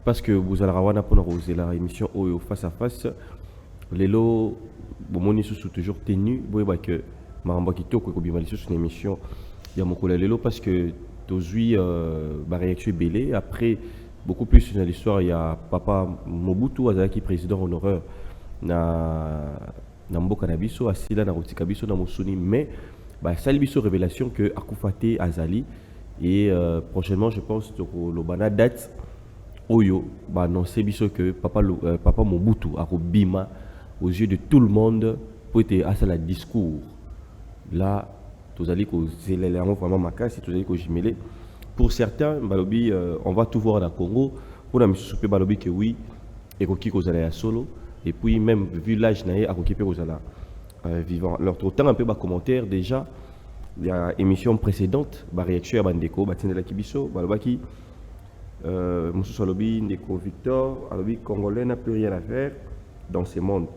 Parce que vous allez avoir la émission face à face. Les lots, bon, sont toujours tenus. Vous voyez que Maramba qui toque comme il sur une émission, il y a mon collègue Lelo parce que aujourd'hui, ma réaction est belle. Après, beaucoup plus dans l'histoire, il y a Papa Mobutu Azaki, président honoraire na Mboka Nabiso, Asila na Rotikabiso na Mosuni, mais ça lui révélation que Akufate Azali et prochainement, je pense que le date Oyo va annoncer que Papa Mobutu a bima aux yeux de tout le monde pour être à la discours. Là, tous allez que c'est vraiment ma casse, tous allez que j'y mêle. Pour certains, balobi, on va tout voir dans le Congo. Pour la mission super balobi que oui, et qu'on quitte aux allées à solo. Et puis même vu l'âge naïe à quitter aux allées vivant. Alors autant un peu bas commentaire déjà. Il y a une émission précédente, réaction à Bandeko, Batinela Kibiso, Balobaki. Moussou Salobi, Ndeko Victor, Alobi Congolais n'a plus rien à faire dans ce monde.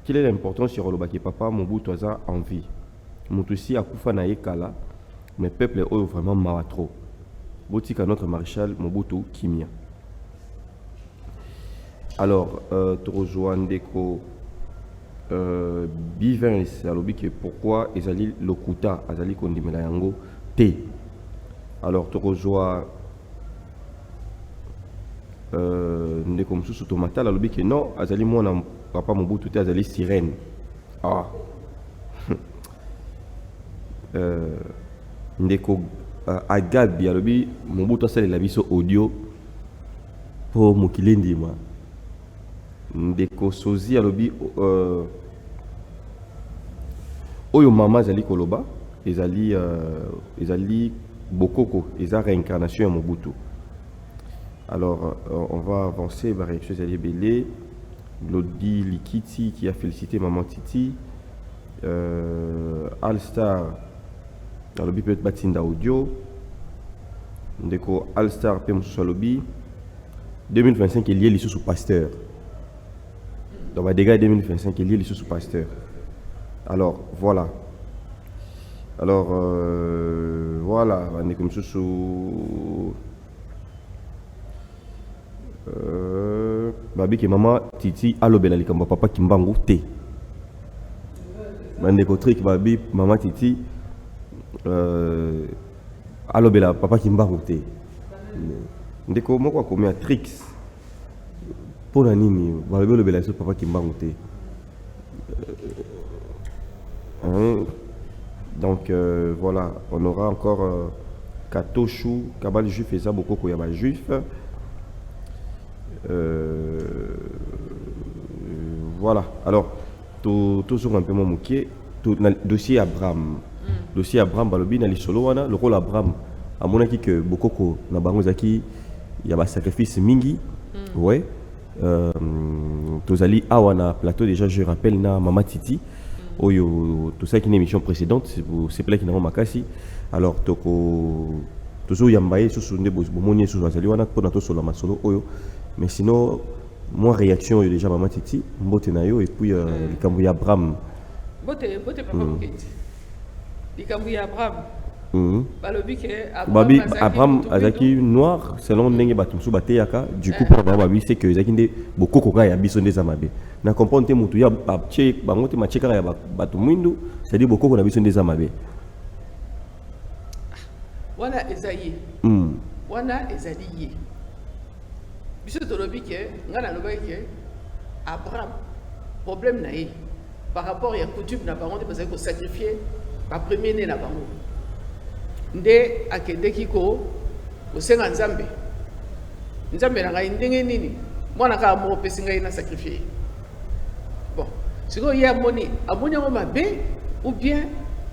Quelle est l'importance sur Olobaki Papa Mobutu Aza en vie? Moutousi Akufa Naye Kala, mais peuple est vraiment maratro. Botika notre maréchal Mobutu Kimia. Alors, tu rejoins Ndeko Bivin, Alobi que pourquoi Ezali Lokuta, Azali Kondimela Yango T. Alors, tu rejoins Ndeko Moussou Tomata, Alobi que non, Azali mon Papa Mobutu Te Azali sirène. Ah. Ndeko Agabi, Alobi Mobutu Asali la biso audio pour Mokilendi moi. Ndeko Sozi, Alobi Oyo Mama Azali Koloba, Ezali Bokoko, Eza réincarnation à Mobutu. Alors, on va avancer. Réaction Zali Belé, Glody Likiti qui a félicité Maman Titi, All-Star, dans le bi peut-être Batinda Audio, Ndeko All-Star Pemoussou Lobby, 2025 est lié l'issue sous pasteur. Donc, dégâts 2025 est lié l'issue sous pasteur. Alors, voilà. Alors, voilà, on est comme ça sous. Babi qui maman Titi allo belali comme papa Kimbangu T. Mande kotrik babi maman Titi allo bela papa Kimbangu T. Ndeko moko komia tricks. Pour la nini, babi lo bela sur papa Kimbangu T. Donc voilà, on aura encore Katoshu, Kabal Juif et Zaboko Koyaba Juif. Voilà, alors, toujours un peu mon mouquet, dossier Abraham. Dossier Abraham, Balobi, Nali Solo, le rôle Abraham, à mon avis que Bokoko, Nabangozaki, il y a un sacrifice Mingi, ouais. Tozali Awana plateau, déjà je rappelle, na Mama Titi. Tout ça qui est une émission précédente, c'est plein qui n'a pas makasi. Alors, toujours Yambaye, sur Sunde Bozbomoni, sur Azaliwana, pour notre solo masolo, mais sinon, moi réaction est déjà Maman Titi, Mbote Nayo, et puis les Kambouya Abraham. Mbote Papa Moketi. Les Kambouya Abraham. Babi Abraham Azaki noir, selon Nenge Batumsu Bateyaka, du coup, pour Babi, c'est que Zakinde, beaucoup Koka ya Bisson des Amabe. Na comprendre que ya Babche, Bangote Macheka ya Batumwindu, c'est-à-dire beaucoup qu'on a Bisson des Amabe. Wana Ezaïe. Wana Ezaïe. Bisson Tolobi ke, ngana loba ke Abraham problème naïe par rapport à coutume na bango parce que sacrifier ba premier né na bango. Nde akende kiko osenga nzambe. Nzambe na ngai ndenge nini? Mwana ka mo pesi ngai na sacrifier. Bon, siko ya moni amoni ngo mabe ou bien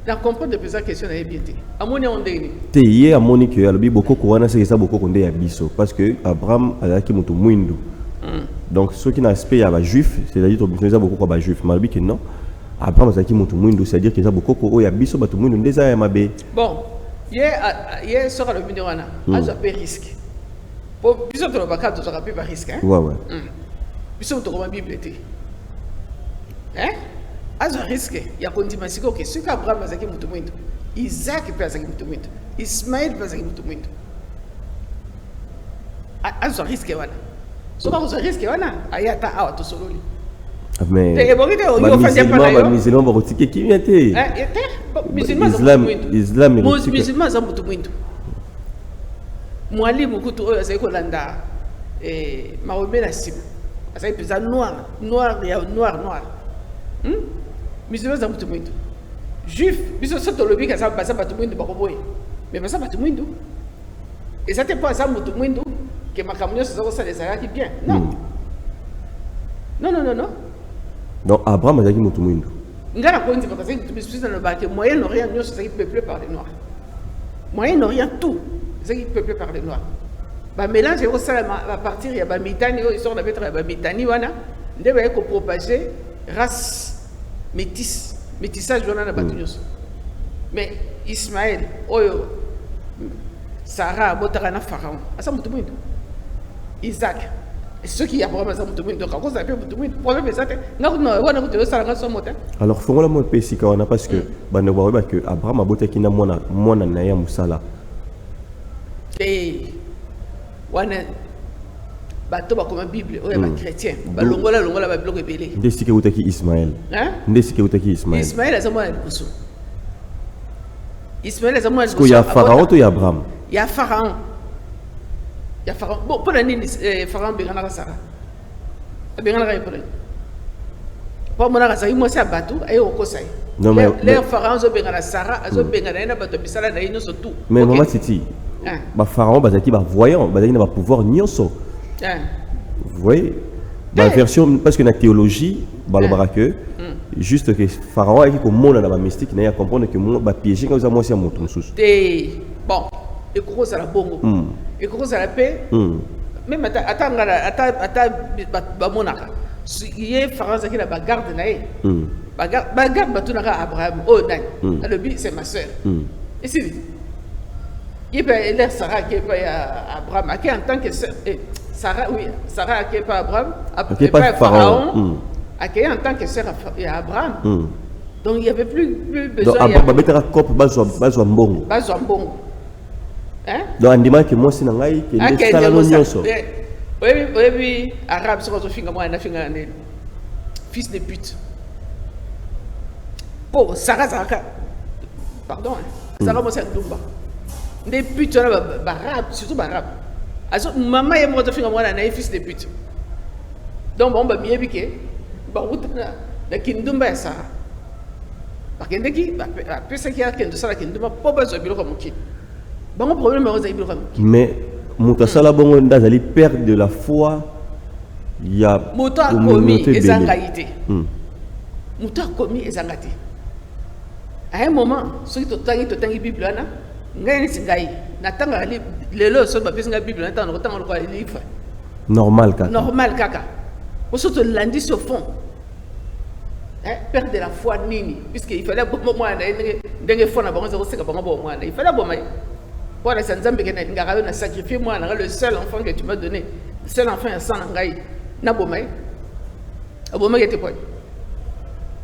na comprendre de cette question na bien te. Amoni on ndenge. Te yé amoni que alobi boko ko wana c'est ça boko ko ndé ya biso parce que Abraham azaki mutu mwindu. Donc ceux qui n'a aspect ya ba juif, c'est-à-dire to biso boko ko ba juif, malobi que non. Abraham azaki mutu mwindu, c'est-à-dire que ça boko ko ya biso batu mwindu ndeza ya mabe. Bon, yé sera le milieu wana, a peu risque. Pour biso to ba ka to sera peu risque hein. Ouais ouais. Biso to ko Bible te. Hein? azo risque ya kondima siko ke suka Abraham azaki mutu mwindo Isaac pe azaki mutu mwindo Ismaël pe azaki mutu mwindo azo risque wana soka azo risque wana ayata awa to sololi mais musulman ba kotike kimia te islam musulman za mutu mwindo mwalimu kutu oyo azaki kolanda Mahomet na sima azaki peza noir musulman za mutu mwindo juif biso soto lobi ka basa batu mwindo bakoboye mais basa batu mwindo et ça te pas ça mutu mwindo que makambo nyonso eza kosala ezalaki bien non donc Abraham azalaki mutu mwindo nga na kondima parce que biso nalobaka ke Moyen-Orient nyonso ezalaki peuplé par les noirs Moyen-Orient tout ezalaki peuplé par les noirs bamélange ekosalama à partir ya bamitani oyo histoire na betre ya bamitani wana nde baye kopropager race métissage wana na bato nyonso mais Ismaël oyo Sarah abotaka na Pharaon asa mutu mwindo Isaac ceux qui Abraham asa mutu mwindo kako ça peut mutu mwindo problème est ça nga kuna wana kuto sala nga somo ta alors fongola mo pesi ka wana parce que bando ba que Abraham abotaki na mwana na ya musala wana bato bakoma Bible oyo ba chrétien balongola ba biloko ebele ndesike utaki Ismaël Ismaël aza mwana likusu Ismaël aza mwana likusu ya Pharaon to ya Abraham ya Pharaon bon pour nini Pharaon bengana Sarah bengana ka ipole po mona ka sai mo sa bato ayo okosai non mais le Pharaon zo bengana Sarah azo bengana na bato bisala na ino so tout mais maman titi ba Pharaon bazaki ba voyant bazaki na ba pouvoir nyonso vous voyez la version parce que la théologie balobara que juste que Pharaon a qui comme monde dans la mystique n'a comprendre que mon ba piéger quand moi c'est mon ton sous bon et comment ça la bongo et comment ça la paix même ata ba monaka y Pharaon qui la bagarde na bagarde batunaka Abraham oh nani le but c'est ma sœur et c'est il peut aller Sarah qui peut Abraham qui en tant que Sarah oui Sarah qui pas Abraham qui pas Pharaon qui en tant que sœur à Abraham donc il y avait plus besoin donc ba mettra cop bazwa mbongo hein donc andima que moi sina ngai que les salano nyonso oui arabe so finga moi na finga ne fils de pute pour Sarah pardon Sarah moi c'est Dumba des putes barabe surtout barabe aso maman et moi to finga moi na fils de pute donc bon ba miebi ke ba utana na kindumba ya Sarah bakende ki ba pesa ki akendo sala kindumba po ba zo biloko moki bango problème ba zo biloko moki mais mutasala bongo ndazali perdre de la foi ya moto akomi ezangaité moto akomi ezangati à un moment ceux qui totangi bible ana ngai ngai natanga lelo so ba pesa bible natanga kotanga ko livre normal kaka pour surtout lundi sur fond perdre la foi nini puisque il fallait moi ndenge fond na bango zero seka bango bo moi il fallait bon mai pour la sanzambe que ngaka na sacrifier moi na le seul enfant que tu m'as donné le seul enfant ya sana ngai na bo mai était quoi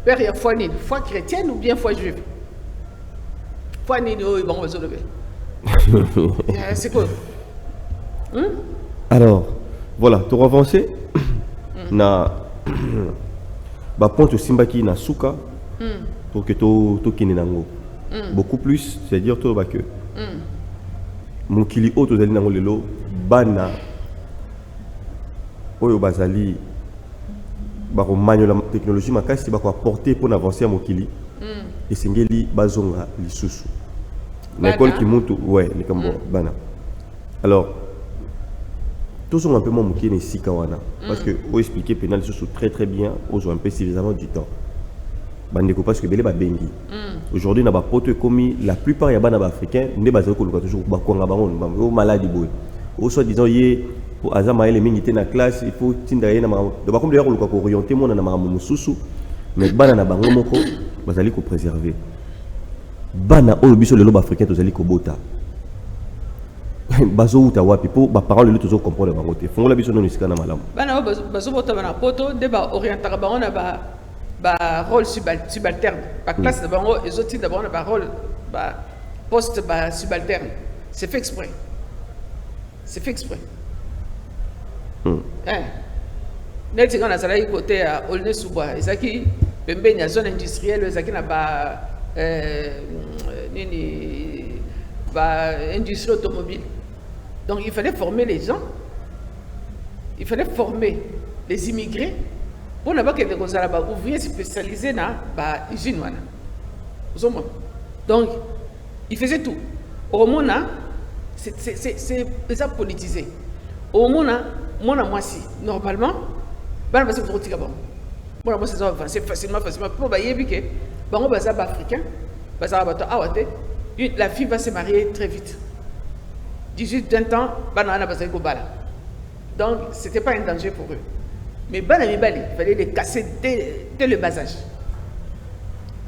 père ya foi nini foi chrétienne ou bien foi juive foi nini oh bango zo lever c'est quoi alors voilà tu avancer na ba ponto simbaki na suka pour que to kine nango beaucoup plus c'est-à-dire to ba que mokili auto zali nango lelo bana oyo bazali ba ko manyo la technologie makasi ba ko apporter pour avancer à mokili et sengeli bazonga lisusu l'école qui monte ouais les kambo bana alors tout sont un peu moins moqués ici kawana parce que pour expliquer pénal ce très très bien aux un peu suffisamment du temps bandeko parce que belé ba bengi aujourd'hui na ba poto commis la plupart ya bana africains ne ba zako toujours ba kwanga bango maladie boy au soit disant yé pour azama ele mingi te na classe il faut tinda yena ma de ba comme d'ailleurs ko orienter mon na ma mususu mais bana na bango moko bazali ko préserver bana o biso lelo ba africain tozali ko bota bazo uta wapi po ba parole le toujours comprendre bango te fongola biso non iska na malamu bana bazo bota bana poto de ba orienter bango na ba ba rôle subalterne ba classe de bango les autres d'abord ba rôle ba poste ba subalterne c'est fait exprès net quand nazala côté à Aulnay Soubois ezaki pembeni ya zone industrielle ezaki na ba nini ba industrie automobile. Donc il fallait former les gens, il fallait former les immigrés pour ne pas que des ouvriers spécialisés dans l'usine. Donc il faisait tout. Au monde, c'est déjà politisé. Au monde, moi si normalement, c'est facilement. Pour les africains, la fille va se marier très vite. 18-20 ans, donc ce n'était pas un danger pour eux. Mais il fallait les casser dès le bas âge.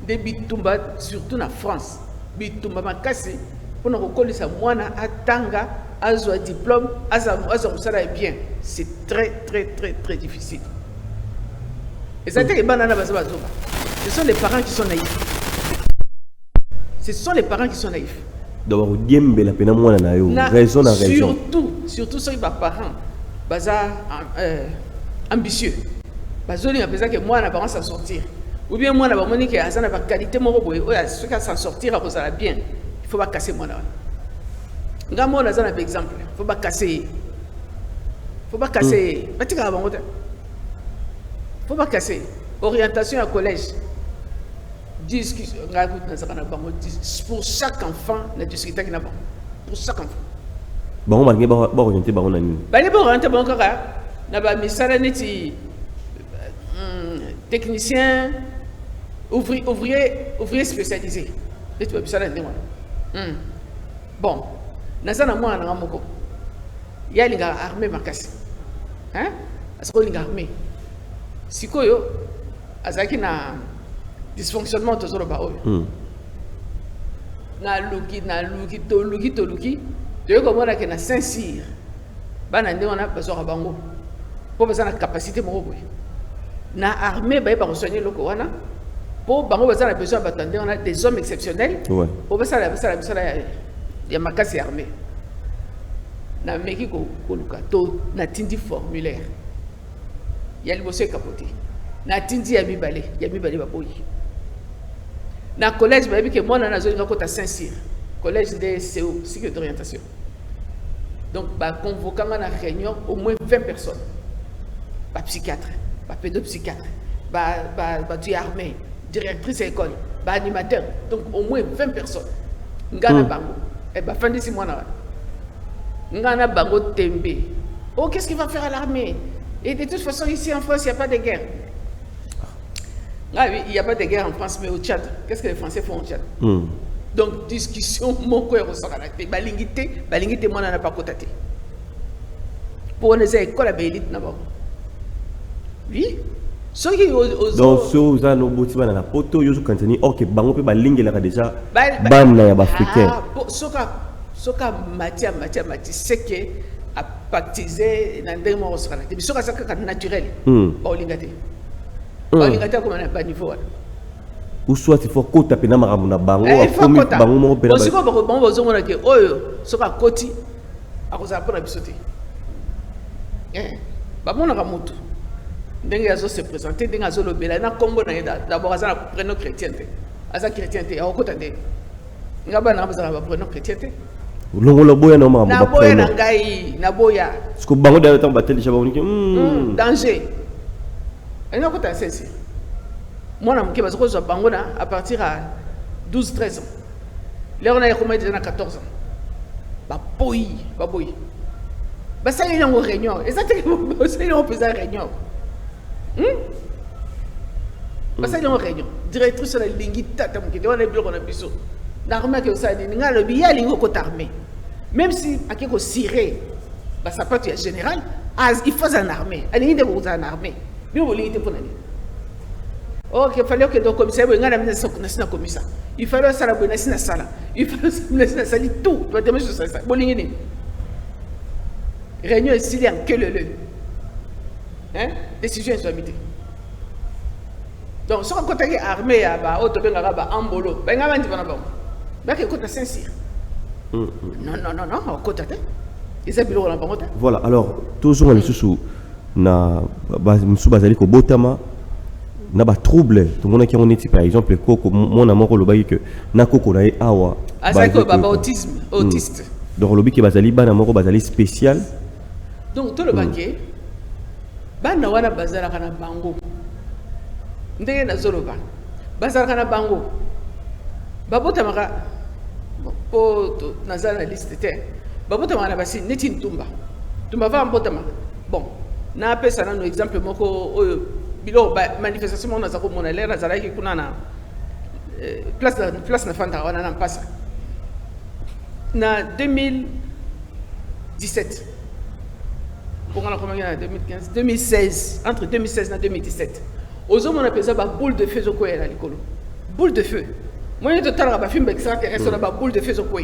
Des bitumba, surtout en France. Bitumba m'a cassé pour nous reconnaître moi à Tanga, à un diplôme, à un bien. C'est très difficile. Et ça, ce sont les parents qui sont naïfs. Ce sont les parents qui sont naïfs. Donc, raison. Surtout ceux qui sont parents, ambitieux. Que moi, je vais s'en sortir. Ou bien moi, je vais dire que qualité, ceux qui s'en sortir, bien. Il ne faut pas casser moi. Je vais vous un exemple. Il ne faut pas casser. Il ne faut pas casser. Il ne faut pas casser. Orientation à collège. Pour chaque enfant, la discussion qui n'a pas. Pour chaque enfant. Bon, on va orienter baron nani. Technicien, ouvrier spécialisé. Bon, nazana moi na moko. Ya linga armée makasi. Hein? Asko linga armée. Sikoyo azaki na dysfonctionnement de zoro ba oyo. Na luki toluki. De ko mona ke na Saint-Cyr. Bana ndé on a besoin bango. Pour besoin de capacité moko boy. Na armée ba ba soigner loko wana. Pour bango besoin besoin d'attendre on a des hommes exceptionnels. Ouais. Pour besoin ya makasi armée. Na meki ko luka to na tindi formulaire. Ya liboso capoté. Na tindi ya mibale ba boyi. Na collège ba bi ke mona na zone ko ta Saint-Cyr. Collège de CO, cycle d'orientation. Donc, convoquant à la réunion au moins 20 personnes. Pas psychiatre, pas pédopsychiatre, pas armée, directrice école, pas animateur. Donc, au moins 20 personnes. Ngana bango. Et fin de 6 mois. Ngana bango tembe. Oh, qu'est-ce qu'il va faire à l'armée? Et de toute façon, ici en France, il n'y a pas de guerre. Ah oui, il n'y a pas de guerre en France, mais au Tchad. Qu'est-ce que les Français font au Tchad? Donc, discussion, mon coeur ressort à la tête. Balingité, moi, n'en a pas cotaté. Pour les écoles à Bélite, d'abord. Oui. Ceux qui osent. Donc, ceux qui ont botti dans la poto, ils ont continué. Ok, bango pe balingue là déjà. Ban na ya africain. Ceux qui matière, c'est que à baptiser dans des mots ressort à la tête. Mais ceux qui sont naturels. Balingate. Balingate comme un bas niveau. Ou soit il faut que tu aies un bango, il faut que tu aies un bango. Si tu as un bango, tu as un koti, tu as un bisoté. Ndenge azo se présenter, ndenge azo lobela na Congo na d'abord aza na prénom chrétienté. Aza chrétienté, akota nde. Ngaba na aza na prénom chrétienté. Longo la boya na ma na boya na ngai, na boya. Parce que bango da temps batel déjà bango danger. Et na kota sensi. Moi, je suis à partir à 12-13 ans. Là, on a déjà 14 ans. Baboui. Ça y est, on réunion. Et ça, c'est on peut faire réunion. Ça y est, on réunion. Directrice de la ligne, on a des bureaux, on a des bureaux. L'armée qui est ça, il y a une armée. Même si, à quelque chose ciré, ça peut être général, il faut une armée. Il y a une armée. Mais on va pour ok, il fallait que le commissaire ait un commissaire. Il fallait que le commissaire ait un sala. Il fallait que ça ait tout. Tu vas te mettre sur ça. Bolingini. Réunion ici, en que le. Décision insolite. Donc, si on contacte l'armée, Ambolo, ben, on va dire que Saint-Cyr. Non, on contacte. Voilà, alors, toujours les sous na bazali ko botama na ba trouble tout le monde qui on est par exemple koko mon amour le bail que na koko na awa azali baba autisme autiste donc le biki bazali bana moko bazali spécial donc tout le banquier bana wana bazala kana bango ndenge na zoloba bazala kana bango babotama ka po nazala liste te babotama na basi neti ntumba tumba va mbotama bon na pesa na no exemple moko oyo bilo manifestation on a zako mona lera zalaki kuna na place na fanta wana na pasa na 2017 pour on a commencé en 2015 2016 entre 2016 et 2017 aux hommes on a pesé ba boule de feu zoko ya likolo boule de feu moi je total ba film extraterrestre ba boule de feu zoko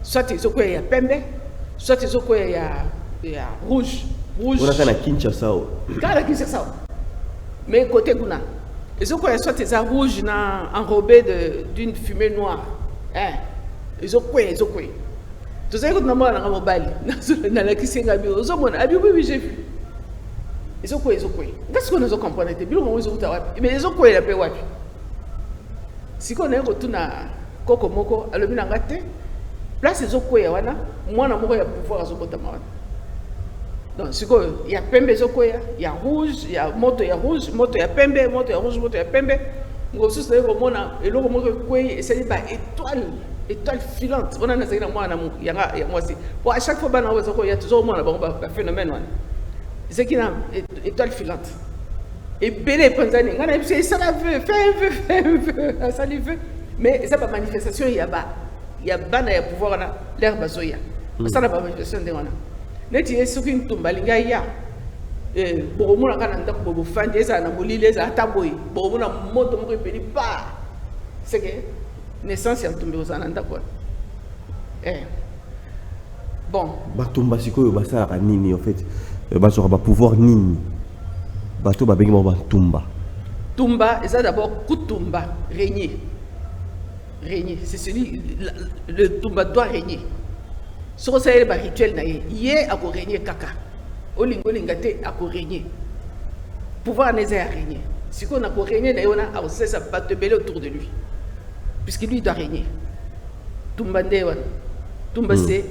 soit zoko ya pembe soit zoko ya rouge. On a fait la Kinshasa. Mais côté Guna, ils ont quoi soit des rouges enrobés d'une fumée noire. Ils ont quoi, ils ont quoi. Tout ça, nous avons mobile. Dans la question, ils ont oui, j'ai vu. Ils ont quoi, ils ont quoi. Qu'est-ce que nous avons compris? Mais ils ont quoi, la paix. Si on est retourné à Kokomoko, à l'Obinangate, place ils ont quoi, moi, je vais pouvoir à Zobotama. Donc, il y a pembe zokoya, il y a rouge, il y a moto ya rouge, moto ya pembe, moto ya rouge, moto ya pembe. Nous sommes et l'autre moto et c'est une étoile filante. On a un moi aussi. Pour à chaque fois il y a toujours un phénomène. C'est qu'il y a une étoile filante. Et belé panzani, on a ça la veut, fait un vœu, ça lui veut. Mais ça pas manifestation, il y a bana ya pouvoir là, l'herbe zoya. Ça n'a pas manifestation de on neti esuki ntumba lingaya bokomona kana ndako bobo fandi eza na molile eza ataboyi bokomona moto moko epeli pa c'est que naissance ya ntumba ozana ndako bon batumba sikoyo basalaka nini en fait bazoka ba pouvoir nini bato babengi mo batumba tumba eza d'abord kutumba régner c'est celui le tumba doit régner. Ce que c'est le rituel naie a régner kaka olingo lingate a régner pouvoir n'est à régner si qu'on a régner naie on a aussi ça pas te belé autour de lui puisque lui doit régner tumba ndewa tumba c'est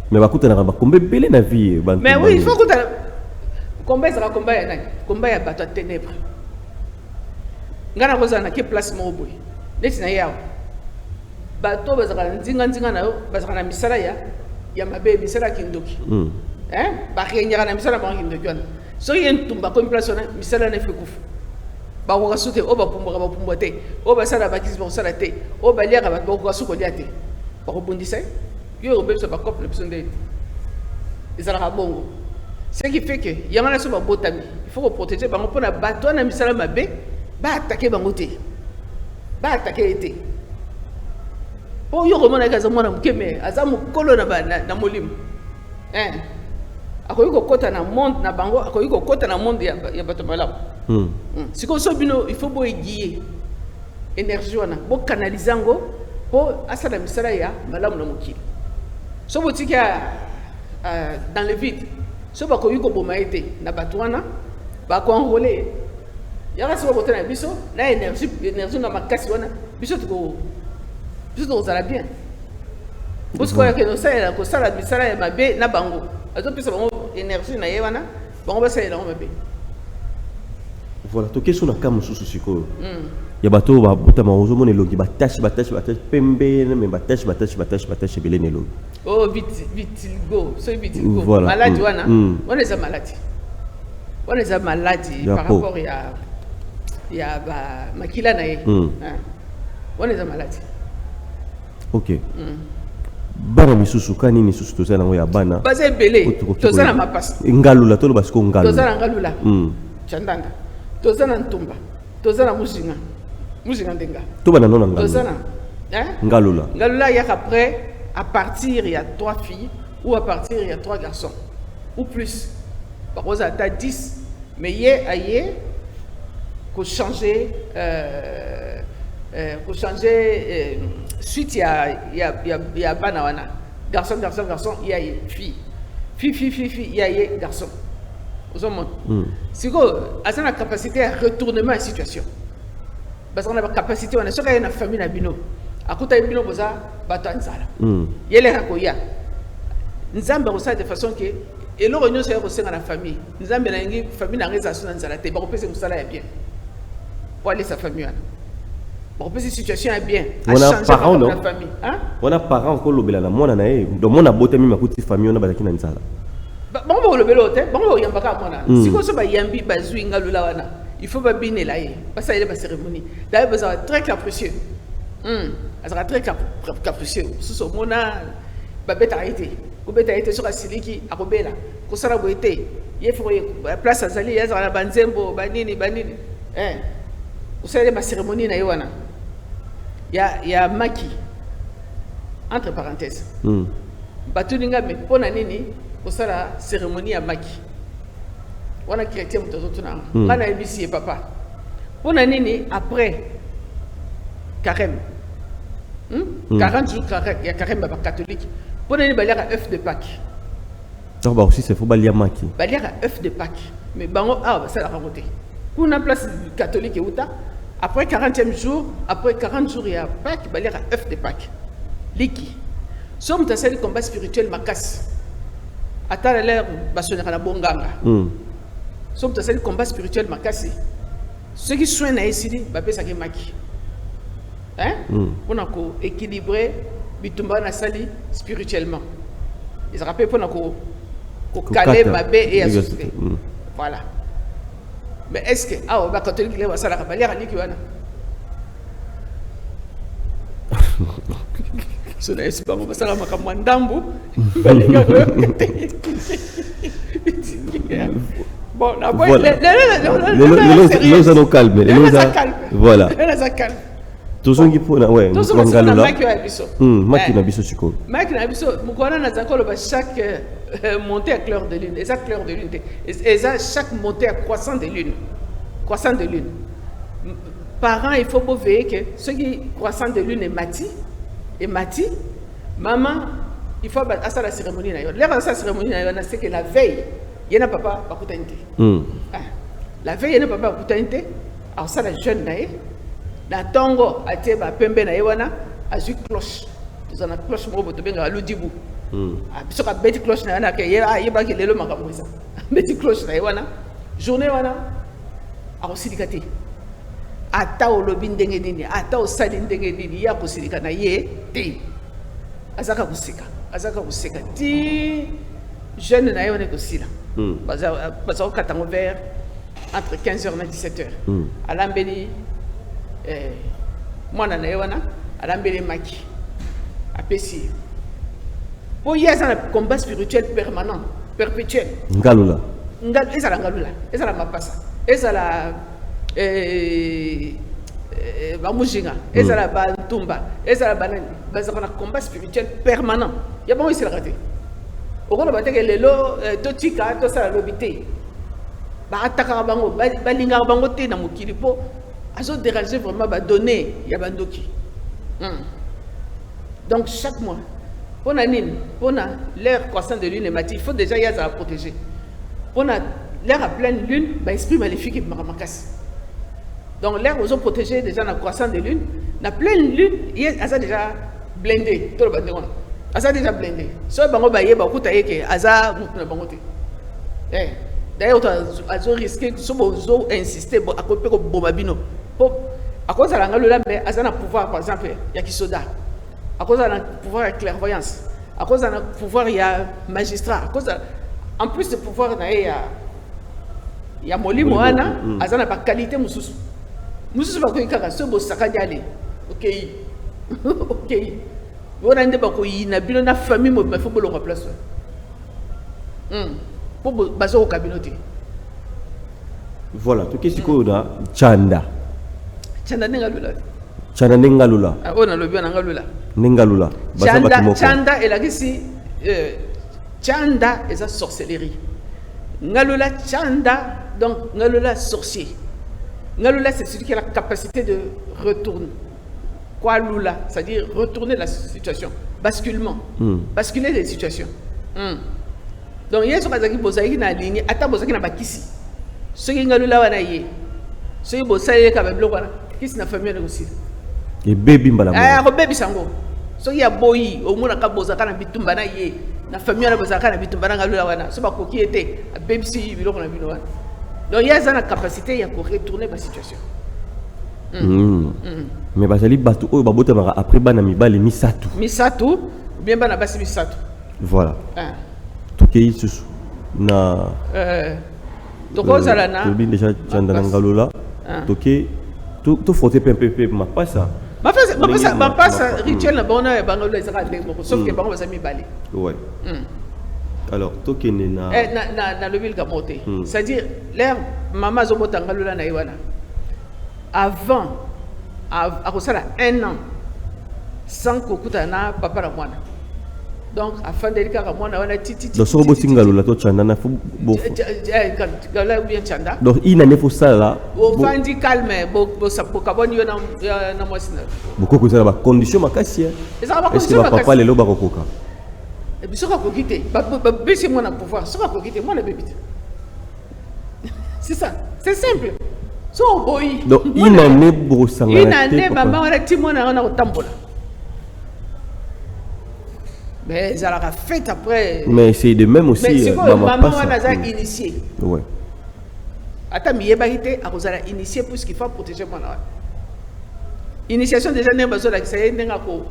mais ba kuta na ba kombe belé na vie mais oui il faut que combat ça combat ya nani combat ya bato ténèbres ngana koza na ke place mo boy neti na yawo bato bazaka nzinga na yo bazaka na misala ya mabe misala kindoki ba renyaka na misala ba kindoki wana so yen tumba ko place na misala na fekufu ba ko kasute o ba pumba te o ba sala ba kisbo sala te o ba liaka ba ko kasuko liate ba ko bundisa yo be so ba cop le besoin de ezala bongo ce qui fait que yamana so ba botami il faut protéger bango pona bato na misala mabe ba attaquer bango te ba attaquer te po yo ko mona kaza mwana mukeme azamu kolo na molimo akoyi ko kota na monde na bango akoyi ko kota na monde ya bato malamu siko so bino il faut bo egiye énergie wana bo canalisango po asala misala ya malamu na mukili so botika dans le vide so bakoyi ko boma ete na bato wana ba ko enrôler yaka so ko tena biso na énergie na makasi wana biso tuko ça va bien. Parce que nous savons que ça la misala ya mabe na bango. Azo pesa bango énergie na yewana, bango ba sala na mabe. Voilà, to question na kamu susu siko. Ya bato ba botama ozo mona longi ba tâche pembe mais ba tâche belé ne longi. Oh vitiligo, so vitiligo. Maladie wana. On les a maladie. On les a maladie par rapport ya ba makila na ye. On les a maladie. Ok. Bana misusu kani misusu tozana ngo ya bana. Baze belé. Tozana mapasa. Ngalula tolo basiko ngalula. Tozana ngalula. Chandanda. Tozana ntumba. Tozana muzinga. Muzinga ndenga. To bana nona ngalula. Tozana. Ngalula. Ngalula ya après à partir il y a 3 filles ou à partir il y a 3 garçons ou plus. Par exemple, tu as 10 mais yé aye pour changer suite il y a banawana garçon il y a fille il y a garçon aux hommes si quoi a la capacité à retournement à situation parce qu'on a la capacité on a sur une famille na bino akuta bino boza batanzala yele hakoya nzamba ko ça de façon que et le réunion c'est aussi dans la famille nzamba na ngi famille na ngeza suna nzala te ba ko pese musala ya bien pour aller sa famille bon pese situation est bien on a parents dans la famille hein on a parents ko lobela na mona na e do mona bote mi makuti famille on ba ki na nzala bon le belo te bon yambaka mona si ko so ba yambi bazui ngalula wana il faut pas biner là parce que il y a la cérémonie d'ailleurs besoin très capricieux ça sera très capricieux sous mona ba beta été ko beta été sur asiliki akobela ko sara boete il faut place azali ya za banzembo banini vous savez la cérémonie na yowana il y a maki entre parenthèses batuninga me pona nini ko sara cérémonie ya maki wana chrétien mtoto tuna ngana ebisi papa pona nini après carême 40 jours carême ya carême ba catholique pona nini balia œuf de Pâques donc bah aussi c'est faut balia maki balia œuf de Pâques mais bango ça la raconter kuna place catholique et uta après 40e jour après 40 jours il y a Pâques balia œuf de Pâques liki somme ta c'est le combat spirituel makasi atala l'air basonera na bonganga somme ta c'est le combat spirituel makasi ceux qui soignent ici ba pesa ke maki hein on a ko équilibrer bitumba na sali spirituellement ils rappellent pour na ko caler mabé et associer voilà mais est-ce que on va catholique les va sala balia liki wana cela est pas bon ça va comme ndambu balinga bon les nous calme voilà toujours qui pour ouais ngalula maki na biso chiko maki na biso mukona na zakolo ba chaque montée à clair de lune exact clair de lune et ça chaque montée à croissant de lune parents il faut veiller que ceux qui croissant de lune est mati maman il faut à ça la cérémonie na yo l'air ça cérémonie na yo na c'est que la veille il y a papa bakutante la veille il y a papa bakutante alors ça la jeune na na tongo atie ba pembe na yewana azu cloche tozana cloche mo boto benga ludibu biso ka beti cloche na yana ke yeba ke lelo makambo ça beti cloche na yewana journée wana akosilika te ata olobi ndenge nini ata osali ndenge nini ya kosilika na ye te azaka kusika ti jeune na yewana kosila baza katango vers entre 15h et 17h alambeli mwana na yewana alambeli maki apesi po yeza na combat spirituel permanent perpétuel ngalula ezala mapasa ezala bamujinga ezala bantumba ezala banani bazaka na combat spirituel permanent ya bango esilaka te okola bateke lelo totika tosala lobi te baatakaka bango balingaka bango te na mokili mpo azo-déranger vraiment ba donner ya bandoki donc chaque mois pour l'air croissant de lune et matin il faut déjà y avoir à protéger pour l'air à pleine lune bah esprit maléfique et maramakasi donc l'air aux protéger déjà la croissant de lune la pleine lune il a déjà blindé tout le bande on a déjà blindé so bango ba yeba okuta yeke aza mutu na bango te d'ailleurs azo risquer so bozo insister bo akope ko bomabino à cause de l'angle mais à un pouvoir par exemple il y a qui soda à cause de pouvoir de clairvoyance à cause de pouvoir il y a magistrat à cause en plus de pouvoir il y a moli moana à ça n'a pas qualité mususu ba ko ikaka so bo sakadi ale ok on a ndeba ko yina bino na famille mo ma faut bolo ko place pour bazo ko kabinote voilà tout qu'est-ce qu'on a chanda chanda nengalula ona lobi na ngalula nengalula chanda elakisi chanda eza sorcellerie ngalula chanda donc ngalula sorcier Ngalula, c'est celui qui a la capacité de retourner. Quoi lula, c'est-à-dire retourner la situation. Basculement. Basculer les situations. Donc, il y a ce qui est en ligne, attends, il y a bakisi. Ce qui est ngalula wana ye. Ce qui est bossé ka beblo wana. Qui c'est na famille aussi. Et baby mbala. Ah, baby sango. Ce qui a boyi, au moins ka boza kana bitumba na ye. Na famille na boza kana bitumba na ngalula wana. Ce ba ko qui était baby si biloko na bino wana. Donc il y a la capacité à retourner la situation. Mais basali batu o babota mara après bana mibale misatu. Misatu ou bien bana basi misatu. Voilà. Tout qui est na donc aux alana. Tu bien déjà jandana ngalola. Toké tout frotter peu ma pas ça. Ma passe rituel na bona bangalola ezaka ndemo sauf que bango basami balé. Ouais. Alors toké na na le ville gamoté. C'est-à-dire l'air maman zobota ngalola na iwana. Avant à cela 1 an sans kokuta na papa na mwana. Donc afin de lika mwana wana titi. Donc so boti ngalola to chanda na fu bo. Ngalola bien chanda. Donc il n'a faut ça là. Au fandi calme bo sapo kaboni na mwasina. Boko ko ça ba condition makasi. Est-ce que papa lelo ba kokoka? Et puis ça va kokite. Ba baisser moi na pouvoir. Ça va kokite moi na bébite. C'est ça. C'est simple. So boy. Donc une année brosanga. Une année maman on a timona on a otambola. Mais ça l'a fait après. Mais c'est de même aussi. Mais c'est quoi maman on a initié. Ouais. Attends miye bahité a cause la initié pour ce qu'il faut protéger moi là. Initiation déjà n'est pas la ça ndenga ko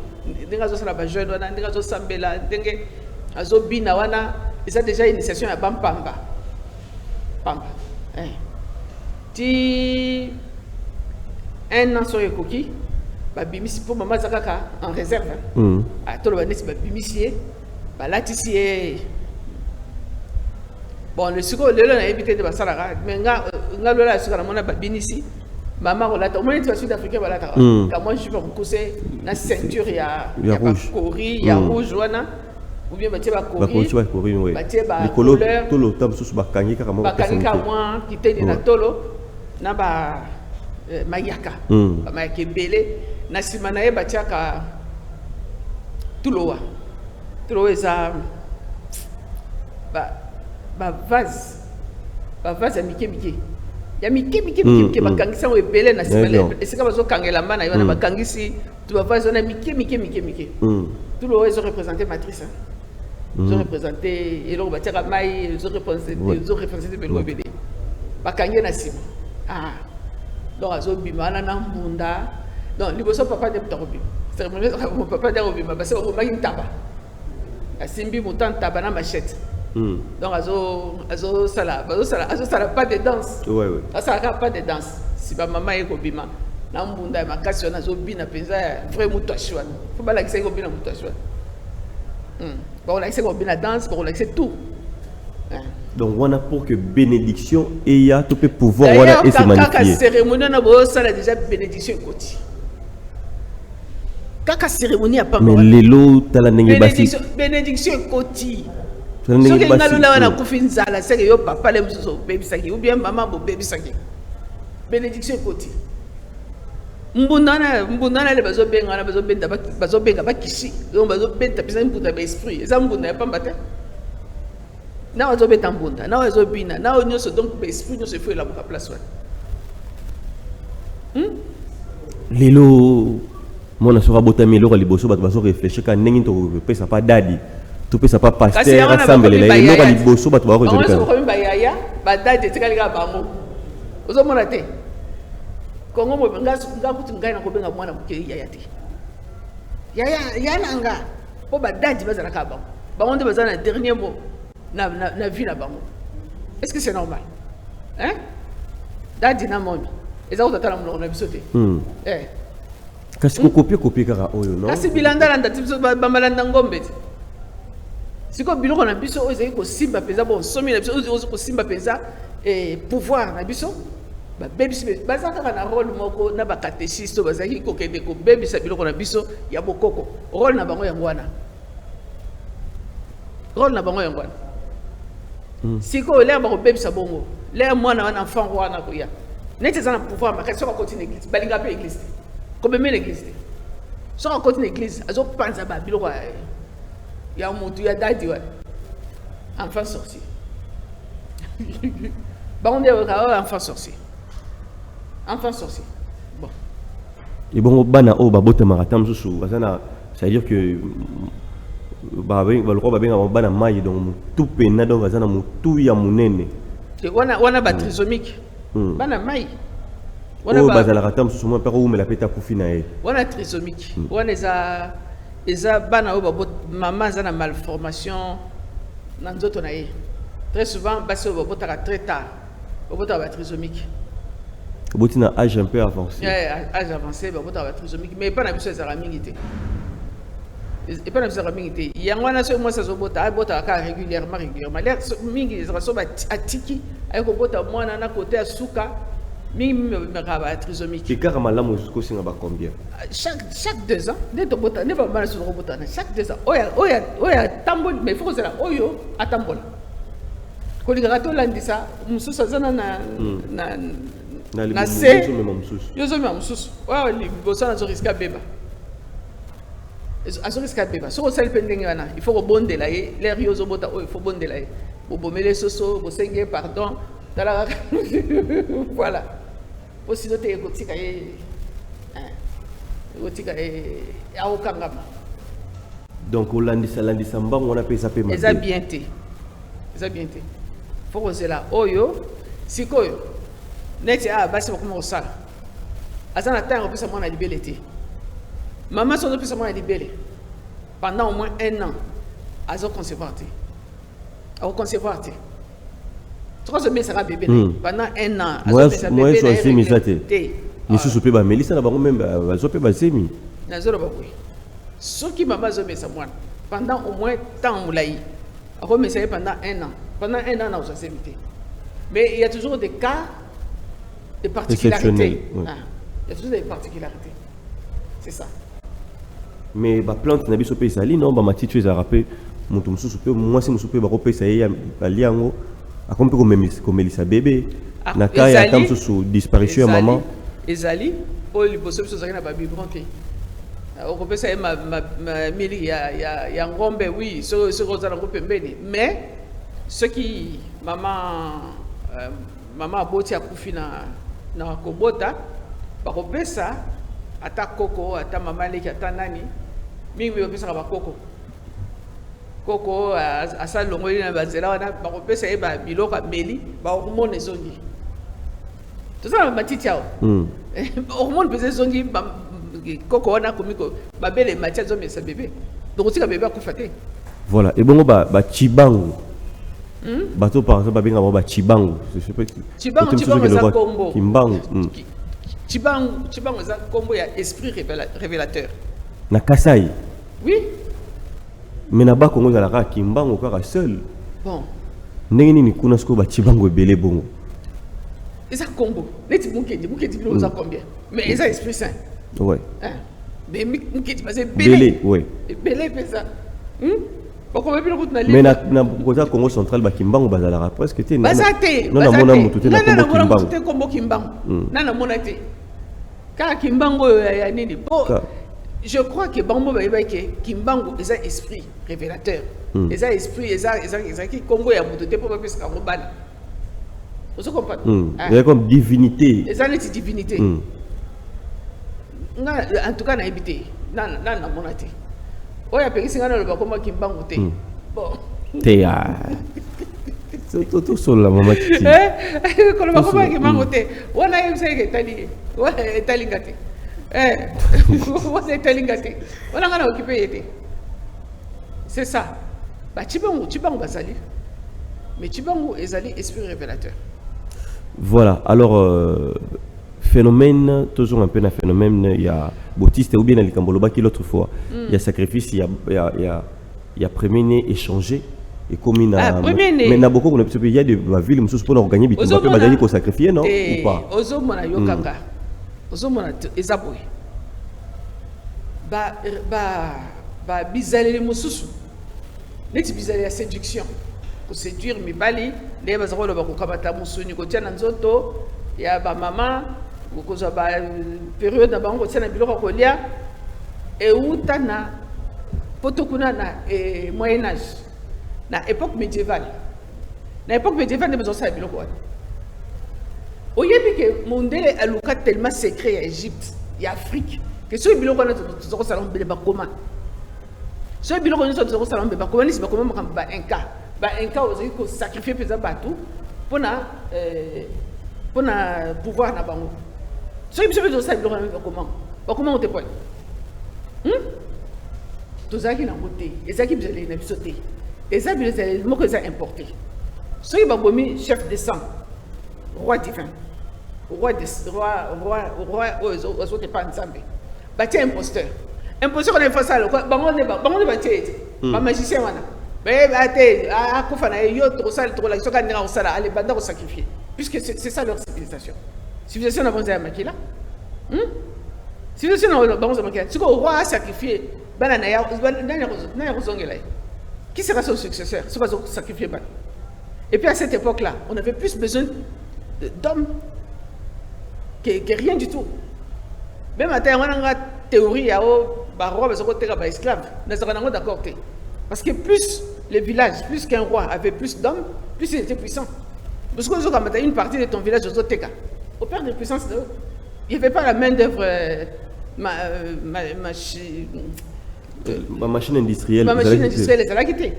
ndenga zo sala ba jeune wana ndenga zo sambela ndenge azo bina wana ça déjà initiation ya bampamba. Pamba. Ti un an sur le coquille, babimisi pour maman zakaka en réserve. À tout le monde, babimisi, balatisi. Bon, le sucre, le lait a évité de passer la rade, mais nga le lait sur la monnaie babinisi. Maman relate, au moins tu vas sud-africain balata. Quand moi je suis pour couser la ceinture, il y a rouge, il y a rouge, ou bien batie ba kori, oui. batie ba les couleurs, tout le temps sous ba kangi carrément. Ba kangi moi qui était na tolo. Na ba mayaka ba mayaka belé na simana ye batiaka tuloa eza ba vase ya mike ya mike bakangisa o belé na simana esika bazo kangela mbana yo na bakangisi tu ba vase na mike tuloa ils ont représenté matrice ils ont représenté et donc batiaka mai ils ont représenté belé belé bakangé na sima. Ah, donc azo bimana na mbunda. Donc liboso papa de tobi. C'est mon papa de obima parce que on m'a taba. Asimbi mutan taba na machette. Donc azo sala pas de danse. Ouais. Ça pas de danse. Si ba maman eko bima na mbunda ma kasi na zo bina penza vrai mutashwa. Faut pas la que c'est ko bina mutashwa. Bon la que c'est ko bina danse, bon la que c'est tout. Donc on a pour que bénédiction et il y a tout le pouvoir voilà et se magnifier. La cérémonie on a ça déjà bénédiction côté. Kaka cérémonie a pas. Mais lelo tala nenge basi. Bénédiction côté. Ce que ngalo la wana kufinza la c'est que yo papa le muso baby saki ou bien maman bo baby saki. Bénédiction côté. Mbundana le bazo benga na bazo benga ba kishi. Donc bazo benta pisa mbunda ba esprit. Eza mbunda ya pamba te. Na ozo beta mbunda, na ozo bina, na onyoso donc esprit no se fait la boka place wana. Lelo mona sera botami lelo liboso bato bazo réfléchir ka ndenge to pesa pas dadi. To pesa pas pasteur assemblée là lelo liboso bato ba résoudre. On se komi ba yaya, ba dadi tikali ka bango. Ozo mona te. Kongo mo ngakuti ngai na kobenga mwana muke yaya te. Yaya nanga. Po ba dadi bazala ka bango. Bango nde bazala dernier mot. Na vie là-bas. Est-ce que c'est normal? Hein? Dadi na momi. Et ça vous attend on a sauté. Qu'est-ce qu'on copie kara oyo non? Kasi bilanda landa tiso bamalanda ngombe. Siko biloko na biso oyo ko simba penza bon somi na biso oyo ko simba penza et pouvoir na biso. Ba baby bazaka na rôle moko na ba catéchiste bazaki ko kende ko baby sa biloko na biso ya bokoko. Rôle na bango yangwana. Rôle na bango yangwana. Si ko le ba ko baby sa bongo, le mwana wana enfant wana ko ya. N'est-ce pas un pouvoir, mais si on continue l'église, balinga pe église. Comme même l'église. Si on continue l'église, azo panza ba biloko ya mutu ya dadi ouais. Enfant sorcier. Bah on dit enfant sorcier. Enfant sorcier. Bon. Et bon bana o ba bota maratam susu, ça veut dire que ba le roi ba benga bana mai donc tout pena donc ça na mutu ya munene. Wana ba trisomique. Bana mai. Wana ba za la ratam susu mo peko me la peta kufina e. Wana trisomique. Wana eza bana o ba maman za na malformation na nzoto na ye. Très souvent basi o ba bota très tard. O bota ba trisomique. Boti na âge un peu avancé. Âge avancé ba bota ba trisomique mais pas na biso za ramingité. Et pas na biso ramingité. Yangwana so mo sa zo bota bota ka régulièrement. L'air mingi za so ba atiki ay ko bota mwana na côté asuka. Mingi me raba trisomique. Et car malamu ko singa ba combien? Chaque 2 ans, ne to bota ne ba mala so bota chaque 2 ans. Oya tambol mais faut que ça oyo atambola. Ko linga to landisa mususa zana na se yozo me mususu. Wa libosa na zo risque beba. Azo risque beba. So sel pendenge wana, il faut rebondir ye, l'air yozo bota il faut bondir ye. Bo bomele soso, bo senge pardon. Voilà. Aussi noté égotique à Okangama. Donc au lundi samba on appelle ça paiement. Ils a bien été. Faut que c'est là. Oyo, si quoi? Next basi comment ça? Azana temps plus moi na libéré. Maman son plus moi na libéré. Pendant au moins 1 an, azo concevoir. Trois semaines ça va bébé pendant 1 an. Moi je suis mis ça té. Ni sous pe ba melisa na bango même bazo pe ba semi. Na zolo ba oui. Ce qui maman zo mesa moi pendant au moins temps moulaï. Ako mesa pendant 1 an. Pendant 1 an na zo semité. Mais il y a toujours des cas de particularités. Oui. Il y a toujours des particularités. C'est ça. Mais ba plante na biso pe sali non ba mati tu es rappelé mutu mususu pe moi si mususu pe ba ko pe sa ya baliango. Comme Melissa bébé, Naka y a comme sous disparition maman. Ezali, pour les possibles choses na baby bronté. On peut ça ma mili ya ngombe oui, ce rosa na pembeni. Mais ce qui maman aboti a kufi na kobota, ba kopesa ata koko ata mama leki ata nani, mingi opesa ba koko. Koko asa longoli na bazela wana ba kopesa e ba biloko meli ba hormone zongi to ça matiti yao hormone pesa zongi koko wana komiko ba bele matia zo mesa bébé donc tika bébé akufa te. Voilà et bongo ba chibangu bato par exemple ba benga ba chibangu je sais pas chibangu za kombo kimbangu chibangu za kombo ya esprit révélateur na Kasai. Oui. Mais na-bas Congo za la kimbango kaka seul. Bon. Ndenge nini kuna sko ba chibango ebele bongo. Eza combo. Neti mukedi bilo za combien? Mais eza esprit saint. Ouais. Mais mukedi parce belé. Ouais. Belé pesa. Pourquoi bilo kutna mais na côté Congo central ba kimbango bazala presque te. Bazate. Non na mona mutu te na kombo kimbango. Na mona te. Ka kimbango ya nini? Bon. Je crois que Bambo Kimbango est un esprit révélateur. Les esprit, qui Congo et Aboutoté pour plus qu'à Robana. Vous comprenez? Il y a comme divinité. Les années de divinité. En tout cas, on a habité. Non, mon athée. Oh, il y a personne qui a le Bakomba Kimbango. Bon. Théa. Tout seul la maman qui. Quand le Bakomba Kimbango, on a eu ça qui est allé. Ouais, est allé gâté. C'est ça. Chibangu bazali. Mais Chibangu ezali esprit révélateur. Voilà. Alors phénomène toujours un peu un phénomène il y a Bautiste ou bien Alikamboloba qui l'autre fois il y a sacrifice il y a premier échangé et comme il a mais na beaucoup il y a des villes mususu pour gagner bitumba pe bazali ko sacrifier non ou pas. Ozo mona yokanga. Ozo mona ezaboy. Ba bizaleli mususu neti bizaleli ya séduction pour séduire mibali les bazaro ba ko kabata musuni ko tia na nzoto ya ba maman okozwa ba période na bango kotia na biloko kolia euta na potokuna na moyen âge na époque médiévale nde bezosala biloko wana oyebi ke mondele aluka tellement secret ya Égypte ya Afrique que soki biloko wana tozokosala mbele bakoma soki biloko nyonso tozokosala mbele bakoma nisi bakoma makambo ba inca ozali kosacrifie mpenza bato mpona pouvoir na bango soki biso mpe tozosala biloko wana bakomango te pone tozalaki nango te ezalaki bizaleli na biso te eza bizaleli moko eza importé soki babomi chef de sang roi divin roi oyo azotepa nzambe batia imposteur kona efasala bango nde batia ete bamagicien wana bayeba te akufa na ye yo tokolaki soki andenge kosala ale banda kosacrifie puisque c'est ça leur civilisation na bango eza ya makila civilisation na bango eza makila sikoy roi asacrifie bana na ya kozongela ye qui sera son successeur soki azosacrifie bana et puis à cette époque là on avait plus besoin d'hommes que rien du tout. Même à terre, on a une théorie à roi, esclaves. Nous sommes d'accord. Parce que plus les villages, plus qu'un roi avait plus d'hommes, plus il était puissant. Parce que quand tu as une partie de ton village, au père de puissance, il n'y avait pas la main d'œuvre, ma machine industrielle. Ma machine industrielle, elle a quitté.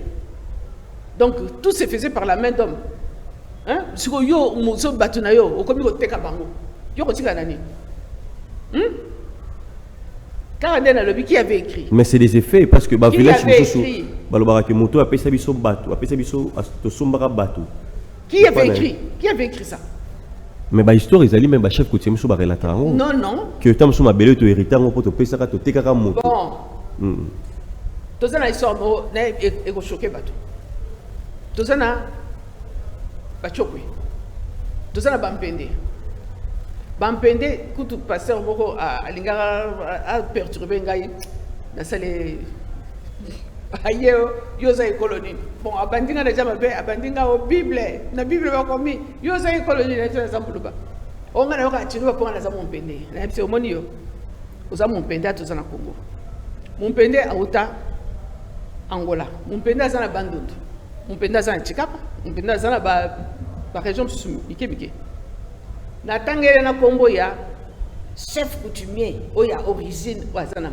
Donc tout se faisait par la main d'homme. Hein? Si vous avez un bâton, vous avez un bango. Qui avait écrit? Mais c'est des effets parce que le village moto a payé son bateau, a payé son bateau. Qui avait écrit? Qui avait écrit ça? Mais bah histoire ils allaient même chef côté monsieur relateur. Non non. Que tant monsieur mabelé to héritant pour te payer ça to tekaka moto. Bon. Tout ça na histoire na ego choqué bateau. Tout ça na bachokwe. Tout ça na bampende. Bampende kutu pasteur moko alingara a perturbé ngai na sale ayo yoza colonie bon abandinga na jama be abandinga o bible na bible ba komi yoza colonie na tsa mbuluba onga na yoka chinuba ponga na za mompende na bise omoni yo oza mompende atoza na Congo mompende auta Angola mompende aza na Bandundu mompende aza na Chikapa mompende aza na ba région Mikebike na tangere na kombo ya chef coutumier oya origine wazana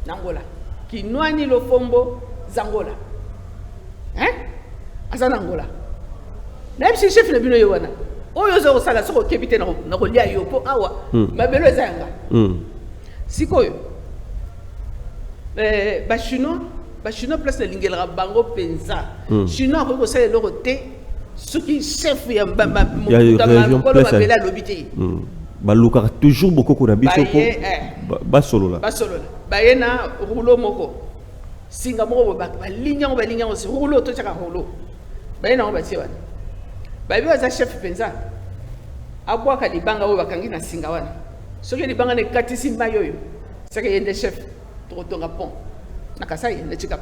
Angola qui noani lo fombo zangola azana Angola na bisi chef na bino yo wana oyo zo sala soko kebite na ko lia yo po awa mabelo ezanga sikoyo ba chinois place na lingela bango penza chinois ko sala lo te ceux chef ya mabela lobité baluka toujours beaucoup ko na biso ko basolola bayena rouleau moko singa moko ba ligne si rouleau to chaka rouleau bayena ba tie wana babi za chef penza abwaka libanga o bakangi na singa wana soki libanga ne katisi mba yoyo saka yende chef to tonga pont na kasai ne chika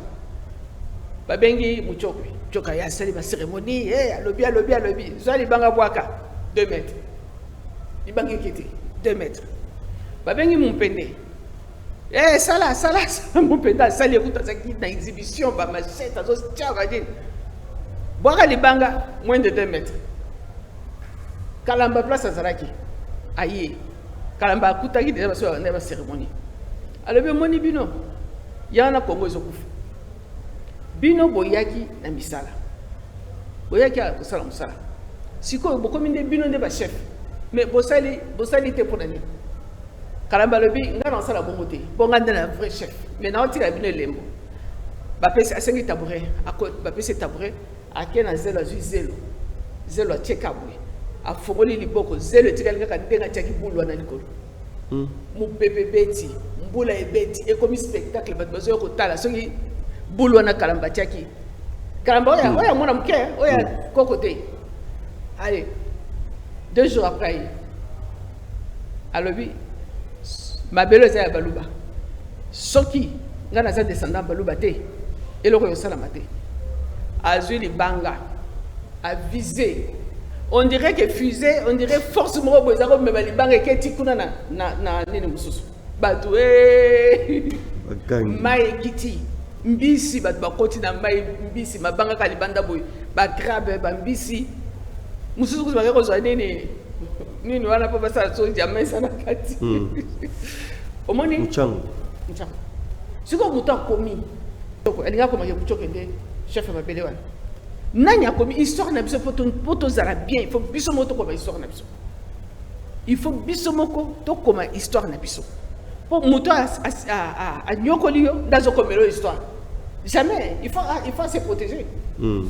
babengi muchokwe choka ya sali ba cérémonie alobi zo libanga bwaka 2 mètres libanga kiti 2 mètres babengi mumpende sala mumpende sali ekuta zaki na exhibition ba machette azo tchaka din bwaka libanga moins de 2 mètres kalamba place azaraki aye kalamba akutaki déjà baso na ba cérémonie alobi moni bino yana Congo ezokufa bino boyaki na misala boyaki akosala musala sikoyo bokomi nde bino nde ba chef mais bosali te mpona nini kalamba lobi nga na osala bongo te mpo nga nde na vrai chef mais na otila bino elembo bapesi asengi tabouret bapesi tabouret ake na zelo azwi zelo atie kabwe afongoli liboko zelo etikali kaka ndenge atiaki bulu wana likolo mopepe beti mbula ebeti ekomi spectacle bato bazoya kotala soki bulu wana kalamba atiaki kalamba oya mwana moke oya koko te allez 2 jours après alobi mabelo eza ya baluba soki nga naza descendant baluba te eloko yosalama te azwi libanga avise On dirait que fusée, on dirait forcément que vous avez même les banques qui sont na nini mususu. Batoué. Mai kiti. Mbisi bat bakoti na mai mbisi mabanga kalibanda boy. Ba crabe ba mbisi. Mususu ku ba ko zo nini. Nini wana pa basa so jamais sana kati. Omoni Mchango. Mchango. Siko muta komi. Toko elinga ko make kuchokende chef mabele wana. Nani a commis histoire na biso poto zara bien, il faut biso moto comme histoire na biso. Il faut biso moko to comme histoire na biso. Pour moto a nyokolio ndazo komelo histoire. Jamais, il faut se protéger.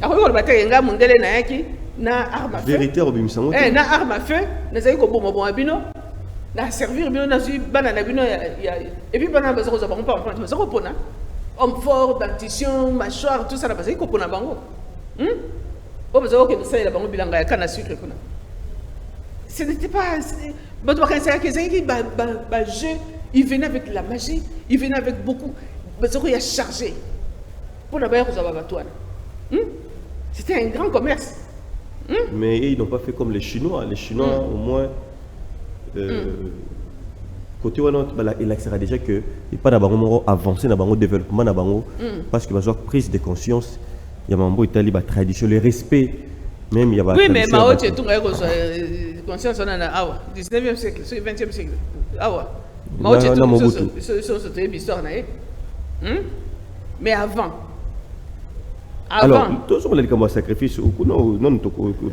Après on va te nga mundele na yaki na arme à feu. Vérité obimisango. Na arme à feu, na zai ko bon abino. Na servir bino na zu bana na bino et puis bana bazo za bango pas en France, ça ko pona. Homme fort, dentition, mâchoire, tout ça na bazai ko pona bango. Ce n'était pas. Il venait avec la magie, il venait avec beaucoup. Il a chargé. C'était un grand commerce. Mais ils n'ont pas fait comme les Chinois. Les Chinois, au moins, côté où il sera déjà que il n'y a pas avancé dans le développement, parce que la prise de conscience. Il y a un Italie, la tradition, le respect. Même il y a oui, mais Mao Tse-tung a conscience on a 19e siècle, 20e siècle. Mao Tse-tung, c'est une histoire. Mais avant. Alors, tout ce qu'on a sacrifice, non, non,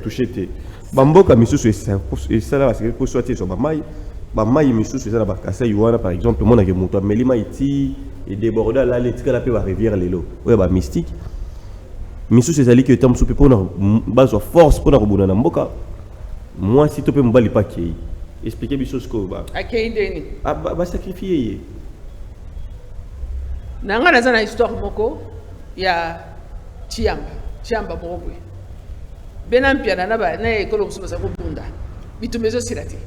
touché. Bamboka misusu et ça là, c'est que soit sur Bamaï, Bamaï misusu c'est ça là, parce que par exemple, mon agent monte, mais l'image et déborder là, les trucs là, peut rivière les lots. Ouais, bah mystique. Misu c'est ali que tam soupe pour na base force pour na robona na mboka. Moi si tu peux me bali pas qui expliquer biso ce que ba. Akei deni. Ah ba sacrifier. Nanga na zana histoire moko ya Chiamba moko. Benam piana na ba na ekolo musu ba ko bunda. Bitumezo silate.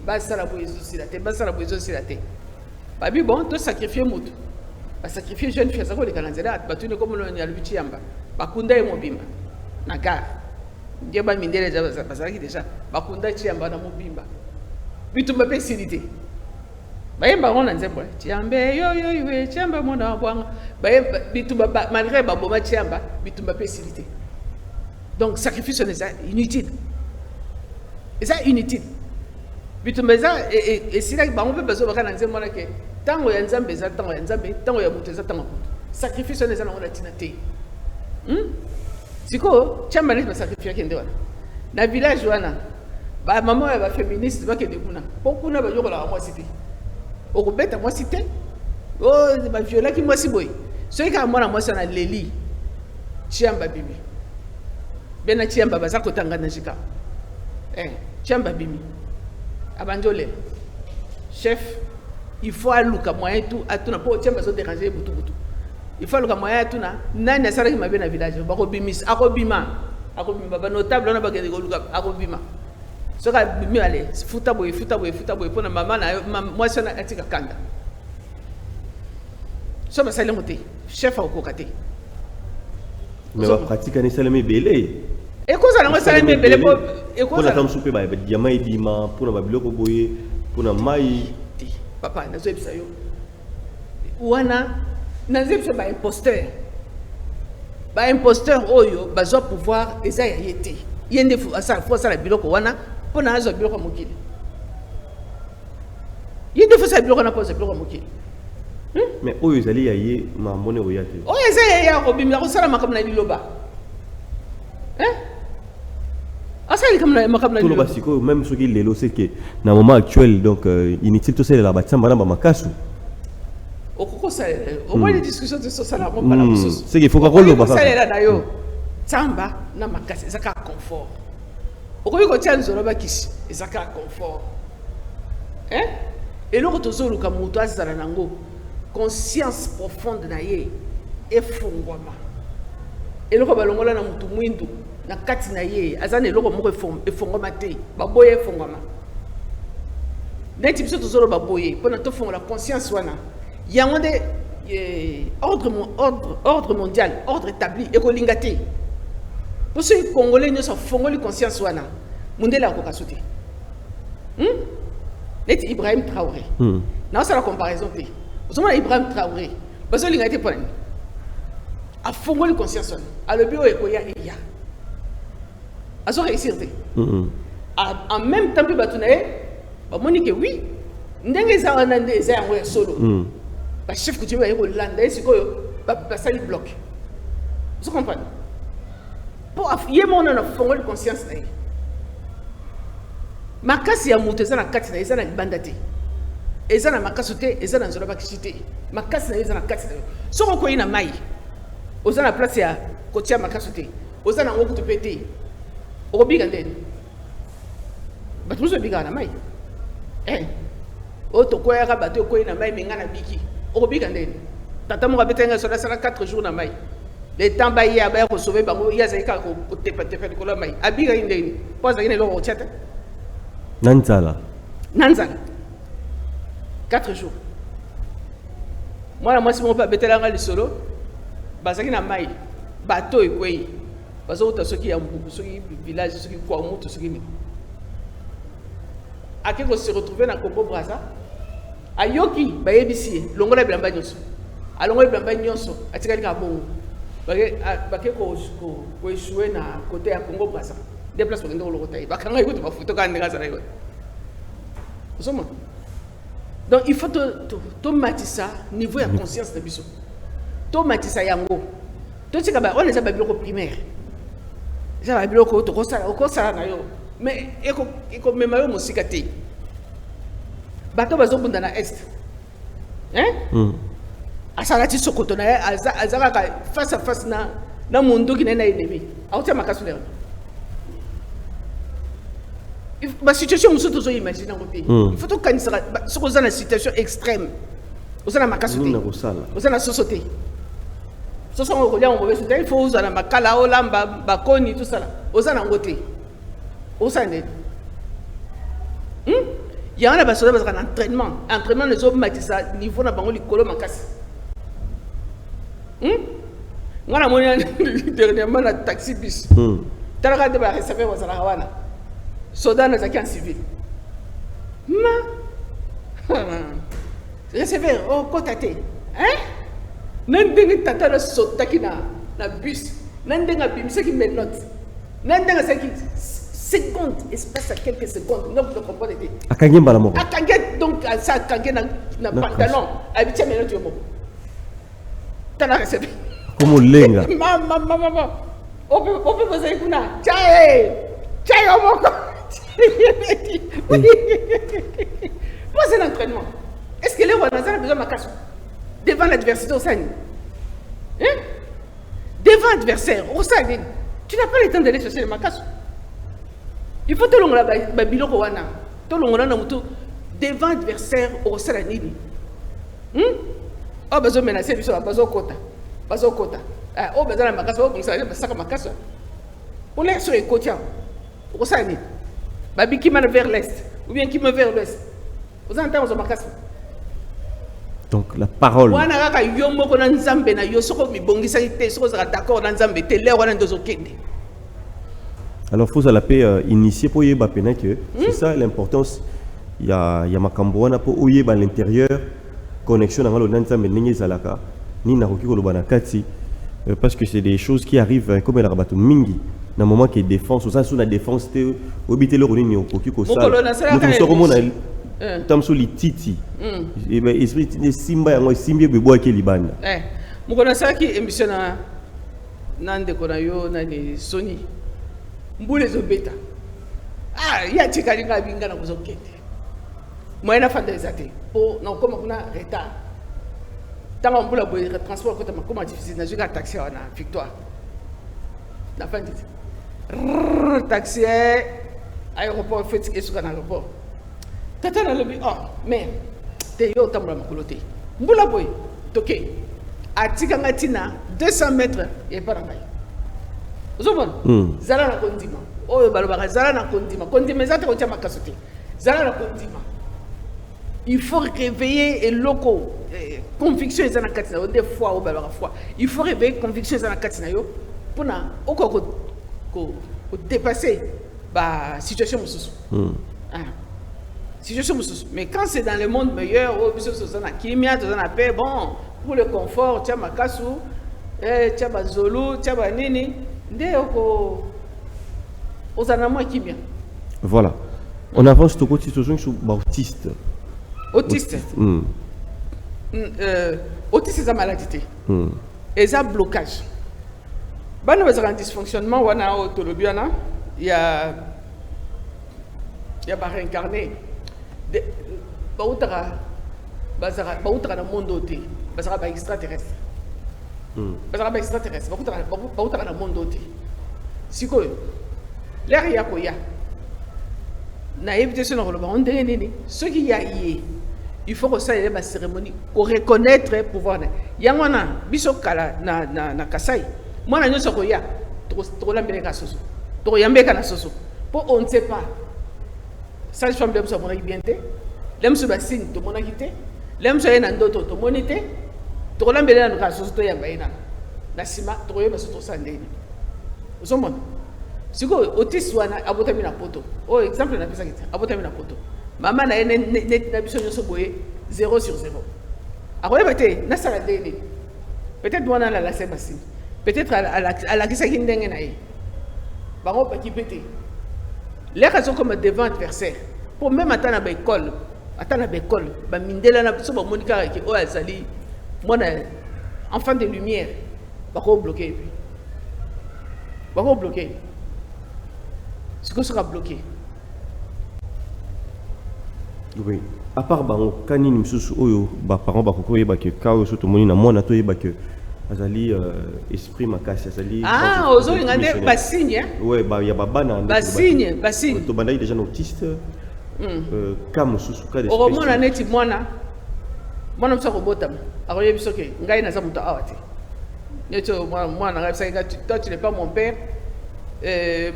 Ba sala boyezo silate. Ba bi bon to sacrifier mutu. Ba sacrifier jeune fille ça ko le kanzela batune comme le nya lubichiamba bakunda e mobimba na gare ndiye ba mindele za bazaki déjà bakunda chiamba na mobimba bitumba pesilité bayemba ngona nzembo chiambe yo iwe chiamba mona bwanga bayemba bitumba malgré ba boma chiamba bitumba pesilité donc sacrifice c'est inutile bitumba ça et si là ba on peut besoin bakana nzembo na ke tango ya nzambe za tango ya nzambe tango ya mutu za tango sacrifice on ezana on tina te siko chamba ni sacrifice kende wana na village wana ba maman ya ba féministe ba kende kuna pokuna ba yokola moi cité okobeta moi cité ba viola ki moi si boy so ka mwana moi sana leli chamba bibi bena chamba baza kotanga na jika chamba bibi abanjole chef. Il faut aller au moyen tout à tout n'a pas autant besoin de déranger beaucoup. Il faut aller au moyen tout na nani asala ki mabe na village ba ko bimis akobima ba notable na ba ke ko luka akobima so ka bimi ale futa boy pona mama na moi sona atika kanda so ba sale moté chef ko kate mais ba pratique ni salami belé e ko sala ngo salami belé e ko sala tam soupe ba diamant bima pona ba biloko boye pona mai papa nazebisa yo wana nazebisa ba imposteur oyo bazo pouvoir eza ya yete yende fu asa fo sala biloko wana pona azo biloko mokili yende fo sala biloko na pose biloko mokili mais oyo ezali ya ye ma mone oyate oyo eza ya ko bimla ko sala makam na liloba asali comme makam na liloba tout le basico même ce qui lelo c'est que na moment actuel donc inutile tout ça la batsamba na ba makasu okoko sala au moins les discussions de ça là on parle de ça c'est qu'il faut qu'on le ba sala na yo tsamba na makasi ezaka confort okoki ko tia nzolo bakisi ezaka confort et loko tozoluka mutu azala nango conscience profonde na ye efungwama eloko balongola na mutu mwindu na kati na ye azana eloko moko efongwama te baboye efongwama neti biso tozolo baboye mpona tofongola conscience wana yango nde ordre mondial ordre établi ekolinga te Pour ceux Congolais, nous sommes fongoli conscience wana. Mundela ko kasuti. Net Ibrahim Traoré. Non, c'est la comparaison. Vous savez Ibrahim Traoré. Parce que il a été pour a fongoli conscience wana. A le bio ekoya iya. A so réussir. En même temps que batunaye, ba moni que oui. Ndenge za wana ndeza yango solo. Ba chef coutumier ba yeko landa esikoyo ba sali bloc. Vous comprenez? Pour yemo na fongoli conscience na ye. Makasi ya mutu eza na kati na eza na libanda te. Eza na makaso te, eza na nzola bakisi te. Makasi na eza na kati na yo. Soko koyi na mai. Oza na place ya kotia makaso te. Oza na ngoku tupete. Obiga ndeni. Batu muso biga na mai. O to koya ka bato koyi na mai menga na biki. Obiga ndeni. Tata mo betenga sola sala 4 jours na mai. Le temps ba ya ba ko sauver bango ya zaika ko tepa ko la mai. Abiga ndeni. Poza ine lo otiata. Nanzala. 4 jours. Moi, si mon papa était là, solo, basaki na mai, bateau et quoi. Parce que ceux qui ont ceux qui village, ceux qui quoi, ceux qui. À quel se retrouver dans Congo Brazza? A Yoki, Bayebisi, Longola Blamba Nyonso. A Longola Blamba Nyonso, a Tigani Kabon. Baké ko échoué na côté à Congo Brazza. Déplacement de l'Orotaï. Bakanga écoute ma photo quand on est là. Donc il faut to matissa niveau de conscience de biso. To matissa yango. To tika ba on les a babilo primaire. Ça va babilo ko to ko sala na yo. Mais eko memayo musika te. Bato bazo bunda na est. Asala ti sokoto na azaka face à face na mundo ki na ennemi. Autia makasu lero. La situation que vous imaginez, il faut que vous ayez une situation extrême. Vous avez une situation extrême. Vous avez une société. Il faut que vous ayez une tout ça. Vous avez un côté. Vous avez il y a un entraînement. Entraînement, les hommes matissent à niveau de l'école. On a dernièrement un taxi bis. Tu as regardé la réserve aux Arawana. Soda na zaki en civil. Recevoir au côté. Nandenge tata na sotaki na bus. Nandenge bimisa ki menote. Nandenge saki seconde, espace à quelques secondes. Non, vous comprenez pas. Akange mbala moko. Akange donc ça akange na pantalon. Habitia menote yo moko. Tana recevoir. Como lenga. Mama. Ope poser kuna. Chai au moko. C'est l'entraînement. Est-ce que les Rwandais ont besoin de ma casse devant l'adversité au sein? Devant l'adversaire au sein, tu n'as pas le temps d'aller chercher le macasse. Il faut te l'ongla babilo Rwanda. Te l'ongla na muto devant l'adversaire au sein de nini. Oh besoin menacer biso ba bazo kota. Oh besoin la macasse, oh ça va ça comme macasse. On est sur les côtés. Au sein de Babi qui m'a vers l'est, ou bien qui me vers l'ouest. Vous entendez aux macasse. Donc la parole. Alors il faut la paix initier pour y que c'est ça l'importance. Il y a Makamboana pour y à l'intérieur connexion dans le Nanzambe Ningi Zalaka ni Naroki Kolobanakati parce que c'est des choses qui arrivent comme la rabato mingi. Dans le moment qui est défense, au sens où la défense, au bité le rôle au cocu au sale. Nous sommes au tam sur les titi. Et ben esprit de simba et moi simbi bebo qui libanda. Mon connaisseur qui émission nande konayo nani Sony. Mbule zobeta. Il y a tikalinga binga na kuzokete. Moi na fandezate. Pour non comme on a retard. Tant on peut le transport comment difficile na juga taxi na victoire. La fin de taxi aéroport fait ce que l'aéroport tata na lobi oh mais te yo tambula makolote mbula boy toke atika ngatina 200 mètres et pas ngai uzobona zala na kondima oyo balobaka zala na kondima zate ko tiama kasote zala na kondima il faut réveiller et loco conviction ezana katina des fois au balobaka foi il faut réveiller conviction ezana katina yo pona okoko dépasser la situation. Situation. Mais quand c'est dans le monde meilleur, bon, pour le confort, tu as ma kassou, tu as ma zolo, tu as ma nini, voilà. On avance sur côté sur autiste. Autiste. Autiste, c'est une maladie. Et ça blocage. Bah nous avons un dysfonctionnement. Il y a pas réincarné. Bah où dans le monde ôté. Bah ça va extraterrestre. Bah ça va extraterrestre. Bah où dans le monde ôté. Si quoi? L'air y a quoi ya? Na éviter ce nom. On dit ce qui y a hier. Il faut que ça ait ma cérémonie pour reconnaître le pouvoir. Yangwana biso kala na kasai. Moi na nyoso ko ya trop lambele ka soso. To yambe kana soso. Pour on ne sait pas. Ça femme de so mona bienté. Lem so basine to mona kité. Lem so ena ndoto to monité. To lambele na ka soso to yamba ina. Na sima to yeba so to sandeni. Uzomona. Siko autiste wana abotamina poto. Oh exemple na pesa kiti. Abotamina poto. Maman a une habitude de se boyer 0 sur 0. Alors, peut-être moi, à la Sébastien. Peut-être à la Kisaki Ndengenaï. Baron Paki Pété. Les raisons comme devant adversaire. Pour même attendre à l'école. Attendre à l'école. Mindela na biso Monica qui o azali. Moi, enfant de lumière. Baron bloqué. Baron bloqué. Ce que sera bloqué. Oui. À part quand nous sommes parents, que quand tout le monde a moins que azali esprit makasse azali. Ah, aux autres ils ont pas signe. Ouais, il y a pas na. Pas signe. To bandai déjà autiste. Comme sous cas de. Au moins on est mwana. Mwana msa ko botam. Alors il biso ke ngai na za muta awati. Neto mwana ngai sa toi tu n'es pas mon père.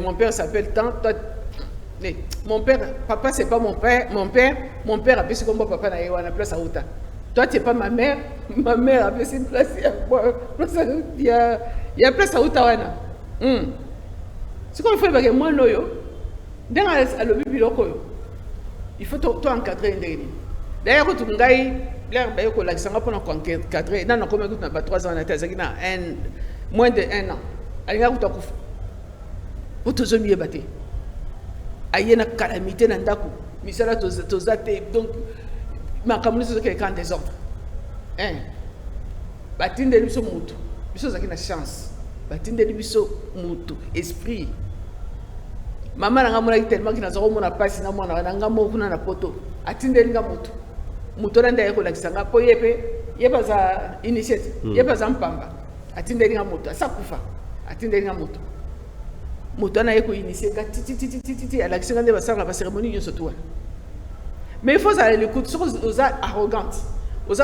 Mon père s'appelle tant toi. Mon père, papa c'est pas mon père a fait comme papa na yewa na place à Outa. Toi tu es pas ma mère a fait une place il y a place à Outa wana. C'est comme il faut que moi noyo. Dans le biloko yo. Il faut toi encadrer ndeni. D'ailleurs tu ngai l'air ba yoko la sanga pour encadrer. Non comme écoute na ba 3 ans na tazaki na moins de 1 an. Alinga kutakufa. Pour te zomier baté. Aïe na calamité na ndako misala tozate donc ma communauté quelqu'un des ordres batinde biso mutu biso zaki na chance batinde biso mutu esprit mama nanga mona tellement kina zoko mona passe na mona nanga mo kuna na poto atinde nga mutu na ndaye ko lakisanga po yeba za initiative yeba za mpamba atinde nga mutu asakufa atinde nga mutu Moutana eko initié titi à l'action de la cérémonie surtout. Mais il faut aller l'écoute sur aux arrogantes, aux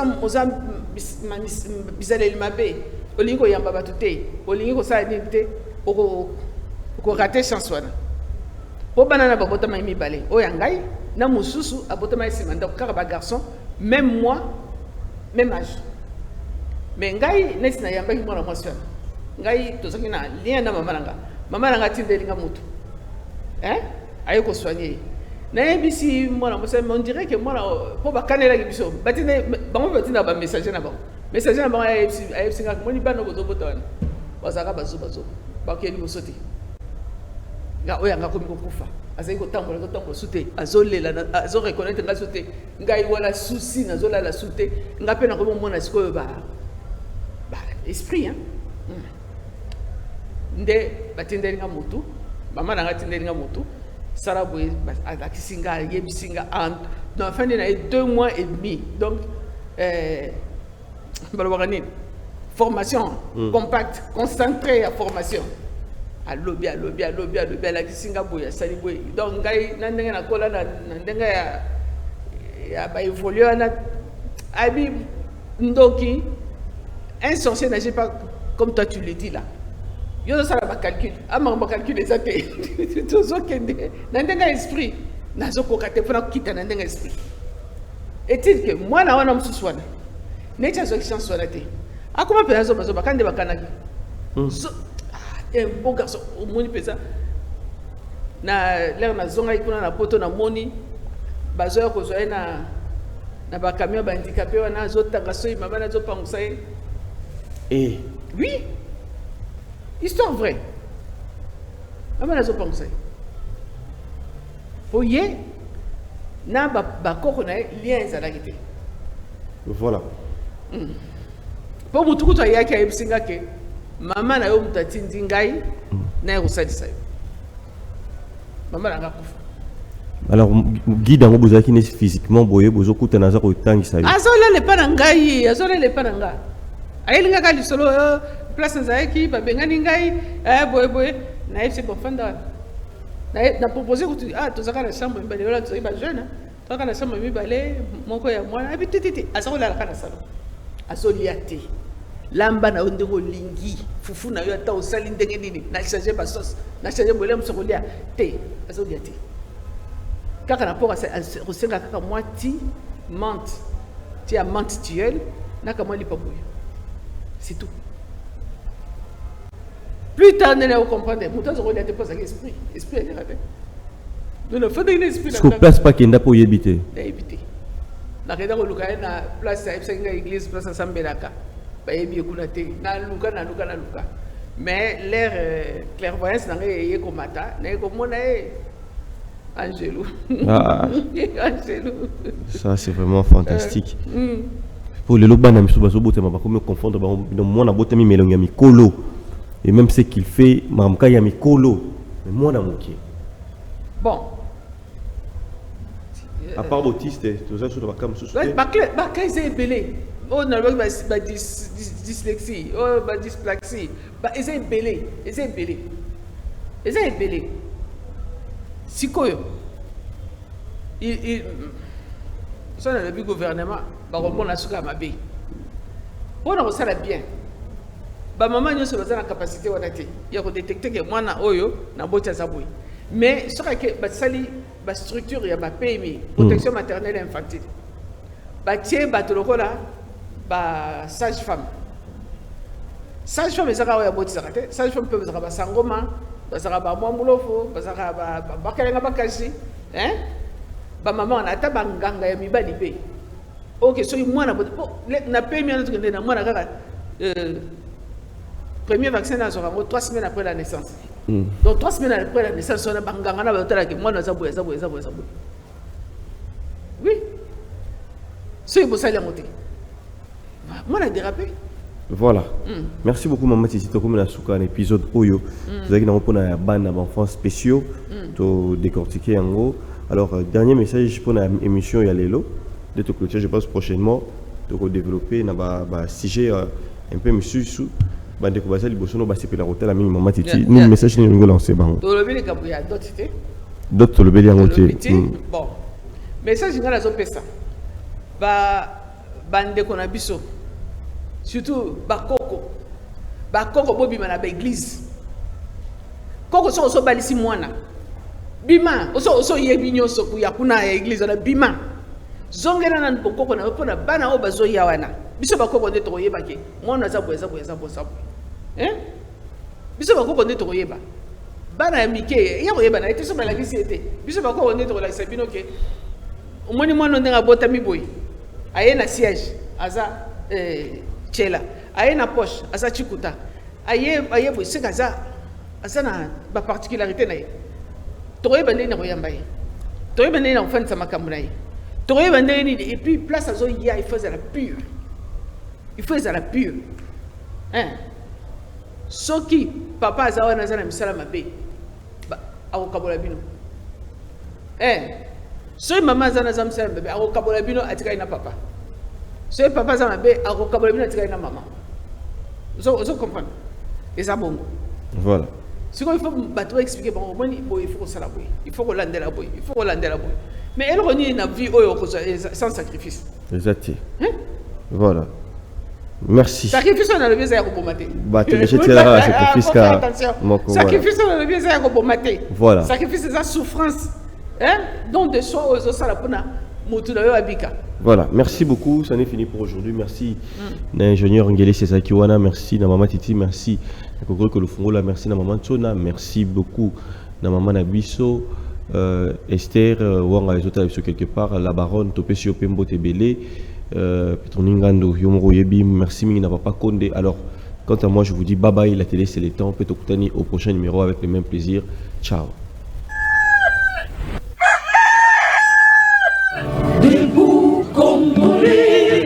bizarre il m'a bé, au lingo yamba batute, au lingo ça limité, au raté chansoine. Pour banana babotama mi balé, au yangai, na mususu abotama simanda car garçon, même moi, même âge. Mais ngai n'est na yamba qui moi la mention. Ngai to sakina lien na mamalanga. Maman a raté des mutu. Aïe qu'on soigne. N'ayebisi moi on dirait que moi pour ba kanela gibiso. Batine bango batina ba message na ba. Message na ba ayebisi singa mo ni bano bozo botwana. Bazaka bazo. Ba keli bosoti. Nga oya nga komi ko kufa. Azai ko tambola sute. Azolela azo reconnaître nga sute. Nga iwala souci na zola la sute. Nga pe na ko mona siko ba esprit nde batindeli nga mutu mama nanga tindeli nga mutu sarabwe akisinga yebisinga en fin de 2 mois et demi donc formation compacte concentrée à formation à lobby la kisinga boya sali boy donc ngai nandenge na kola na ndenga ya ba évoluer na abi ndoki un sorcier n'agit pas comme toi tu le dis là. Yo ça va calcul ama calcul les athées toujours kende ndenga esprit nazo ko kate fona kita ndenga esprit est-il que moi na wana msuswana nature zo chance wana te akoma pe nazo bazo bakande bakanaki so un beau garçon au moni pesa na l'air na zonga ikuna na poto na moni bazoya ko zoya na ba camion ba handicapé wana zotanga so mama na zo pangusa Eh. Oui. Histoire vraie. Mama na zo pangusa. Oye na ba koko na lien ezalaki te. Voilà. Po mutuku to yaki ayebisinga ke mama na yo mutatindi ngai na yosalisa yo. Mama na ngakufa. Alors guide en bozaki ne physiquement boye bozo kutana za ko tangisa yo. Azola le pa ngai, azola le pa nga. Ayelinga ka lisolo place nzaki ba bengani ngai boye na yebise bofanda. Na proposé que tozaka na chambre mbale wala toyi ba jeune tozaka na chambre mibale moko ya mwana abititi azola la kana salo azolia te lamba na ondeko lingi fufu na yo ata osali ndenge nini na changer ba sauce na changer bolé msokolia te azolia te kaka na pora rosenga kaka moitié menthe ti a menthe tuelle na kama lipa boye c'est tout. Plus tard, on va comprendre. Pourtant, on a déposé l'esprit. L'esprit est raté. Nous ne faisons pas l'esprit. Est-ce qu'on place pas qu'il n'a pas évité? Éviter. Na reda ko luka na place à l'église, place à Sambelaka. Ba yebi ekulate. Na luka. Mais l'air clairvoyance na ye ko mata, na ko mona Angelo. Angelo. Ça c'est vraiment fantastique. Pour les lobes na miso bazo botema ba comme confondre ba mona botemi melongi ya mikolo. Et même ce qu'il fait, Mamka Yamikolo, mais moi dans mon pied. Bon. À part Bautiste, tout ça sur la cam sous. Bakay c'est belé. Oh non, ba dyslexie, oh ba dyspraxie, ba c'est belé, c'est belé. Sikoyo. Il ça dans le gouvernement, ba reprendre la souka mabe. On a ça bien. Ba maman nyonso baza na capacité wana te ya ko détecter que mwana oyo na boti azaboui mais soka ke basali ba structure ya ba PMI protection maternelle et infantile ba tie ba tolokola ba sage femme ezaka ya boti zakate sage femme peut ezaka ba sangoma bazaka ba mwambulofo bazaka ba bakalenga bakasi ba maman na ta banganga ya mibali be OK so mwana na PMI na tukende na mwana kaka premier vaccin dans 3 semaines après la naissance. Donc 3 semaines après la naissance, on a bangangana ba que moi na zaboué. Oui. Ce est ça la montée. Moi na dérapé. Voilà. Merci beaucoup maman Titi to comme na suka un épisode oyo. Vous avez na pona bana enfants spéciaux to décortiquer en gros. Alors dernier message pour la émission ya lelo de te clôturer je pense prochainement de développer na ba sujet un peu monsieur sous bande ko basali bosono basepela hotel ami maman Titi ni message ni ngo lancer bango to lobeli ka buya d'autres d'autres lobeli yango te bon message ngala zo pesa ba bande ko na biso surtout ba koko bobima na ba église koko so balisi mwana bima oso yebi nyonso ku ya kuna ya église na bima zongela na koko na pona bana o bazo ya wana biso ba koko nde to yeba ke mwana za boza biso ba koko nde to yeba bana ya mike ya ko yeba na ete so bala kisi ete biso ba koko nde to la sabino ke omoni mwana ndenga bota miboyi aye na siège aza chela aye na poche aza chikuta aye bo seka aza na ba particularité na ye to yeba nde na ko yamba ye to yeba nde na ko fanisa makambo na ye to yeba nde ni et puis place azo ya il faut la pure soki papa azawa na zana misala mabe akokabola bino soki mama azana za misala mabe akokabola bino atikali na papa soki papa aza mabe akokabola bino atikali na mama ozo comprendre eza bongo voilà sikoyo il faut bato expliquer bango moni boye il faut kosala boye il faut kolandela boye mais eloko nini na vie oyo sans sacrifice exact voilà. Merci. Sacrifice on a le bien à combattre. Sacrifice on a le bien à combattre. Voilà. Sacrifice c'est la souffrance. Donc de soi aux osala pona mutunayo abika. Voilà, merci beaucoup, ça n'est fini pour aujourd'hui. Merci l'ingénieur Ngeli Sesakiwana, merci na Mama Titi, merci que le Fongola, merci na maman Tsona, merci beaucoup na maman Nabiso, Esther, Wanga Ezota quelque part, la baronne, Topesio Pembo Tebele, Petroningando, Yomoro Yebi, merci Mingi na Papa Konde. Alors, quant à moi, je vous dis bye bye, la télé c'est le temps, peut-être au prochain numéro avec le même plaisir. Ciao. Debout, Congolais,